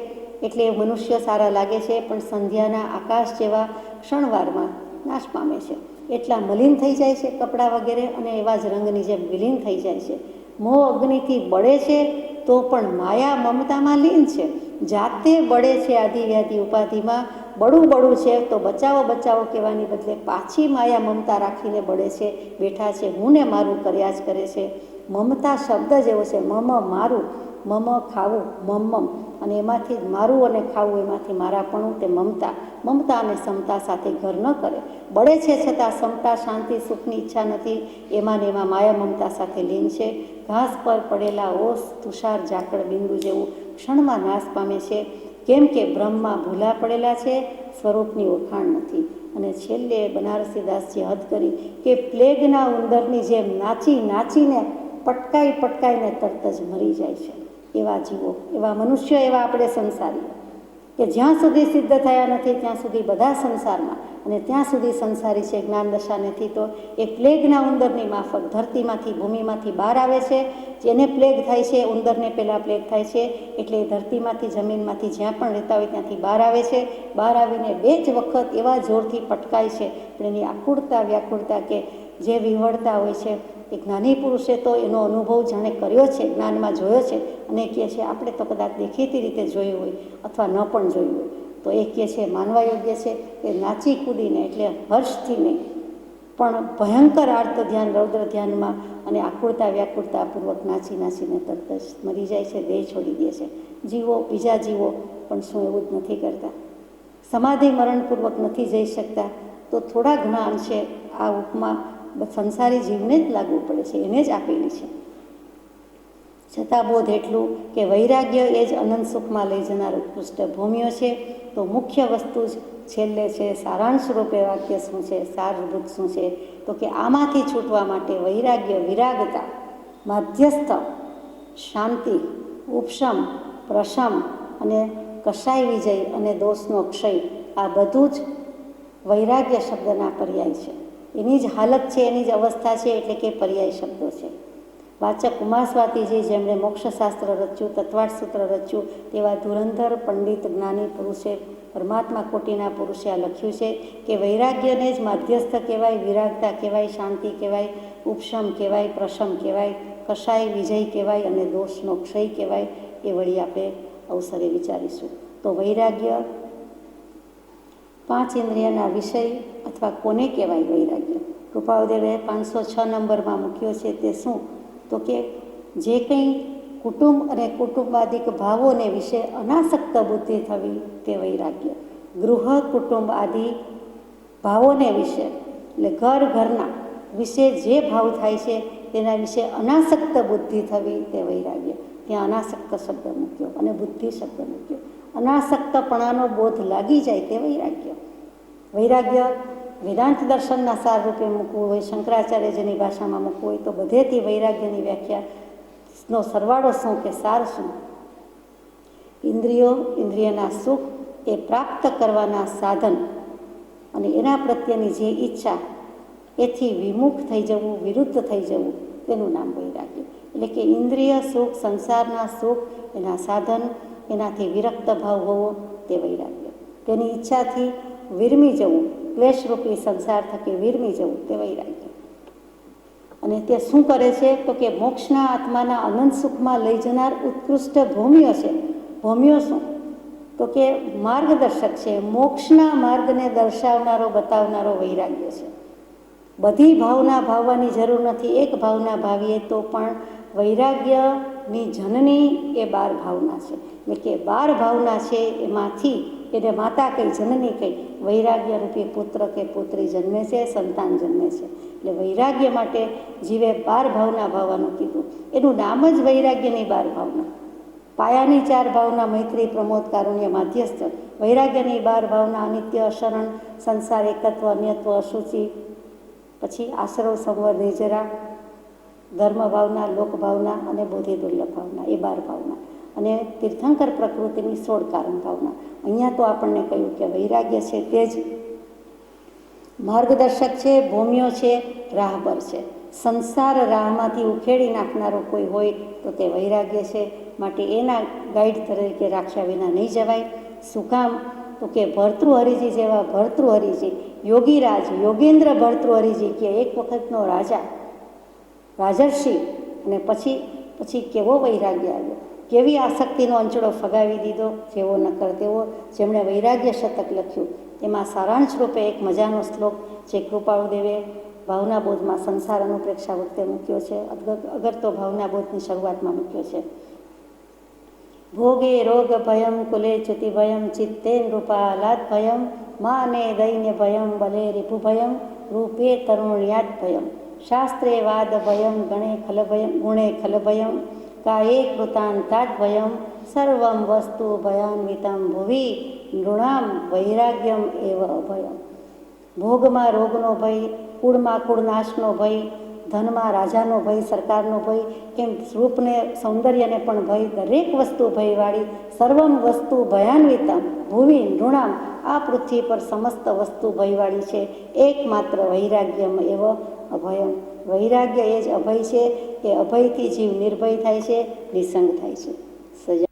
એટલે મનુષ્ય સારા લાગે છે, પણ સંધ્યાના આકાશ જેવા ક્ષણવારમાં નાશ પામે છે. એટલા મલિન થઈ જાય છે કપડાં વગેરે, અને એવા જ રંગની જેમ વિલીન થઈ જાય છે. મોહ અગ્નિથી બળે છે તો પણ માયા મમતામાં લીન છે. જાતે બળે છે આદિ વ્યાધિ ઉપાધિમાં, બળું છે તો બચાવો બચાવો કહેવાની બદલે પાછી માયા મમતા રાખીને બળે છે, બેઠા છે હું ને મારું કર્યા જ કરે છે. મમતા શબ્દ જ એવો છે, મમ મારું, મમ ખાવું, મમ, અને એમાંથી મારું અને ખાવું, એમાંથી મારાપણું, તે મમતા. મમતા અને સમતા સાથે ઘર ન કરે. બળે છે છતાં સમતા, શાંતિ, સુખની ઈચ્છા નથી. એમાં ને એમાં માયા મમતા સાથે લીન છે. ઘાસ પર પડેલા ઓસ, તુષાર ઝાકળ બિંદુ જેવું ક્ષણમાં નાશ પામે છે. કેમ કે બ્રહ્મમાં ભૂલા પડેલા છે, સ્વરૂપની ઓળખાણ નથી. અને છેલ્લે બનારસીદાસજી હદ કરી કે પ્લેગના ઉંદરની જેમ નાચીને પટકાઈને તરત જ મરી જાય છે. એવા જીવો, એવા મનુષ્ય, એવા આપણે સંસારી, કે જ્યાં સુધી સિદ્ધ થયા નથી ત્યાં સુધી બધા સંસારમાં, અને ત્યાં સુધી સંસારી છે જ્ઞાન દશા નથી તો એ પ્લેગના ઉંદરની માફક ધરતીમાંથી, ભૂમિમાંથી બહાર આવે છે. જેને પ્લેગ થાય છે, ઉંદરને પહેલાં પ્લેગ થાય છે, એટલે એ ધરતીમાંથી, જમીનમાંથી, જ્યાં પણ રહેતા હોય ત્યાંથી બહાર આવે છે. બહાર આવીને 2 જ વખત એવા જોરથી પટકાય છે, પણ એની આકુળતા, વ્યાકુળતા કે જે વિવળતા હોય છે, એ જ્ઞાની પુરુષે તો એનો અનુભવ જાણે કર્યો છે, જ્ઞાનમાં જોયો છે, અને કહે છે આપણે તો કદાચ દેખીતી રીતે જોયું હોય અથવા ન પણ જોયું હોય તો એ કહે છે માનવા યોગ્ય છે કે નાચી કૂદીને, એટલે હર્ષથી નહીં પણ ભયંકર આર્ત ધ્યાન, રૌદ્ર ધ્યાનમાં અને આકુળતા વ્યાકુળતાપૂર્વક નાચીને તરત જ મરી જાય છે, દેહ છોડી દે છે. જીવો, બીજા જીવો પણ શું એવું જ નથી કરતા? સમાધિ મરણપૂર્વક નથી જઈ શકતા તો થોડા ઘણા અંશે આ ઉપમા સંસારી જીવને જ લાગુ પડે છે, એને જ આપેલી છે. છતાં બોધ એટલું કે વૈરાગ્ય એ જ અનંત સુખમાં લઈ જનાર ઉત્કૃષ્ટ ભૂમિઓ છે. તો મુખ્ય વસ્તુ જ છેલ્લે છે, સારાંશ રૂપે વાક્ય શું છે, સારભૂત શું છે, તો કે આમાંથી છૂટવા માટે વૈરાગ્ય, વિરાગતા, માધ્યસ્થ, શાંતિ, ઉપશમ, પ્રશમ અને કશાય વિજય અને દોષનો ક્ષય, આ બધું જ વૈરાગ્ય શબ્દના પર્યાય છે. એની જ હાલત છે, એની જ અવસ્થા છે, એટલે કે પર્યાય શબ્દો છે. વાચક ઉમાસ્વાતીજી, જેમણે મોક્ષશાસ્ત્ર રચ્યું, તત્વાર્થ સૂત્ર રચ્યું, તેવા ધુરંધર પંડિત જ્ઞાની પુરુષે, પરમાત્મા કોટીના પુરુષે આ લખ્યું છે કે વૈરાગ્યને જ માધ્યસ્થ કહેવાય, વિરાગતા કહેવાય, શાંતિ કહેવાય, ઉપશમ કહેવાય, પ્રશમ કહેવાય, કશાય વિજય કહેવાય અને દોષનો ક્ષય કહેવાય. એ વળી આપણે અવસરે વિચારીશું. તો વૈરાગ્ય 5 ઇન્દ્રિયના વિષય અથવા કોને કહેવાય વૈરાગ્ય? કૃપાળુદેવે 506 નંબરમાં મૂક્યો છે. તે શું? તો કે જે કંઈ કુટુંબ અને કુટુંબાદિક ભાવોને વિશે અનાસક્ત બુદ્ધિ થવી તે વૈરાગ્ય. ગૃહ, કુટુંબ આદિ ભાવોને વિશે, એટલે ઘરના વિશે જે ભાવ થાય છે તેના વિશે અનાસક્ત બુદ્ધિ થવી તે વૈરાગ્ય. ત્યાં અનાસક્ત શબ્દ મૂક્યો અને બુદ્ધિ શબ્દ મૂક્યો. અનાસક્તપણાનો બોધ લાગી જાય તે વૈરાગ્ય. વૈરાગ્ય વેદાંત દર્શનના સાર રૂપે મૂકવું હોય, શંકરાચાર્યજીની ભાષામાં મૂકવું હોય તો બધેથી વૈરાગ્યની વ્યાખ્યાનો સરવાળો શું કે સાર શું? ઇન્દ્રિયો, ઇન્દ્રિયના સુખ એ પ્રાપ્ત કરવાના સાધન અને એના પ્રત્યેની જે ઈચ્છા, એથી વિમુખ થઈ જવું, વિરુદ્ધ થઈ જવું, તેનું નામ વૈરાગ્ય. એટલે કે ઇન્દ્રિય સુખ, સંસારના સુખ, એના સાધન, એનાથી વિરક્ત ભાવ હોવો તે વૈરાગ્ય. તેની ઈચ્છાથી વિરમી જવું, ક્લેશરૂપી સંસાર થકી વિરમી જવું તે વૈરાગ્ય. અને તે શું કરે છે? તો કે મોક્ષના આત્માના અનંત સુખમાં લઈ જનાર ઉત્કૃષ્ટ ભૂમિઓ છે. ભૂમિઓ શું? તો કે માર્ગદર્શક છે. મોક્ષના માર્ગને દર્શાવનારો, બતાવનારો વૈરાગ્ય છે. બધી ભાવના ભાવવાની જરૂર નથી. એક ભાવના ભાવીએ તો પણ વૈરાગ્યની જનની એ 12 ભાવના છે. એટલે કે 12 ભાવના છે, એમાંથી એને માતા કઈ, જનની કઈ, વૈરાગ્ય રૂપી પુત્ર કે પુત્રી જન્મે છે, સંતાન જન્મે છે. એટલે વૈરાગ્ય માટે જીવે 12 ભાવના ભાવવાનું કીધું. એનું નામ જ વૈરાગ્યની 12 ભાવના. પાયાની 4 ભાવના મૈત્રી પ્રમોદ કારુણ્ય માધ્યસ્થ, વૈરાગ્યની 12 ભાવના અનિત્ય અશરણ સંસાર એકત્વ અન્યત્વ અશુચિ, પછી આશ્રવ સંવર નિજરા, ધર્મ ભાવના લોક ભાવના અને બોધિ દુર્લભ ભાવના, એ 12 ભાવના, અને તીર્થંકર પ્રકૃતિની 16 કારણ ભાવના. અહીંયા તો આપણને કહ્યું કે વૈરાગ્ય છે તે જ માર્ગદર્શક છે, ભૂમિયો છે, રાહબર છે. સંસાર રાહમાંથી ઉખેડી નાખનારો કોઈ હોય તો તે વૈરાગ્ય છે. માટે એના ગાઈડ તરીકે રાખ્યા વિના નહીં જવાય. શું કામ? તો કે ભર્તૃહરિજી જેવા ભર્તૃહરિજી, યોગીરાજ યોગેન્દ્ર ભર્તૃહરિજી કે એક વખતનો રાજા, રાજર્ષિ, અને પછી કેવો વૈરાગ્ય આવ્યો, કેવી આસક્તિનો અંચળો ફગાવી દીધો, જેવો નકર તેવો, જેમણે વૈરાગ્ય શતક લખ્યું. એમાં સારાંશ રૂપે એક મજાનો શ્લોક જે કૃપાળુદેવે ભાવનાબોધમાં સંસાર અનુપ્રેક્ષા વખતે મૂક્યો છે, અગર તો ભાવનાબોધની શરૂઆતમાં મૂક્યો છે. ભોગે રોગ ભયમ કુલે ચ્યુતિ ભયમ ચિત્તે નૃપાલાદ ભયમ માને દૈન્ય ભયમ બલે રિપુ ભયમ રૂપે તરુણ્યાદ ભયમ શાસ્ત્રે વાદ ભયમ ગુણે ખલ ભયમ કાયે કૃતાંતાદ ભયમ સર્વમ વસ્તુ ભયાન્વિતમ ભુવિ નૃણામ વૈરાગ્યમ એવ અભયમ. ભોગમાં રોગનો ભય, કુળમાં કુળનાશનો ભય, ધનમાં રાજાનો ભય, સરકારનો ભય, એમ રૂપને સૌંદર્યને પણ ભય, દરેક વસ્તુ ભયવાળી, સર્વમ વસ્તુ ભયાન્વિતમ ભુવિ નૃણામ, આ પૃથ્વી પર સમસ્ત વસ્તુ ભયવાળી છે. એકમાત્ર વૈરાગ્યમ એવ અભયમ. વૈરાગ્ય એ જ અભય છે કે અભયથી જીવ નિર્ભય થાય છે, નિસંગ થાય છે. સજા.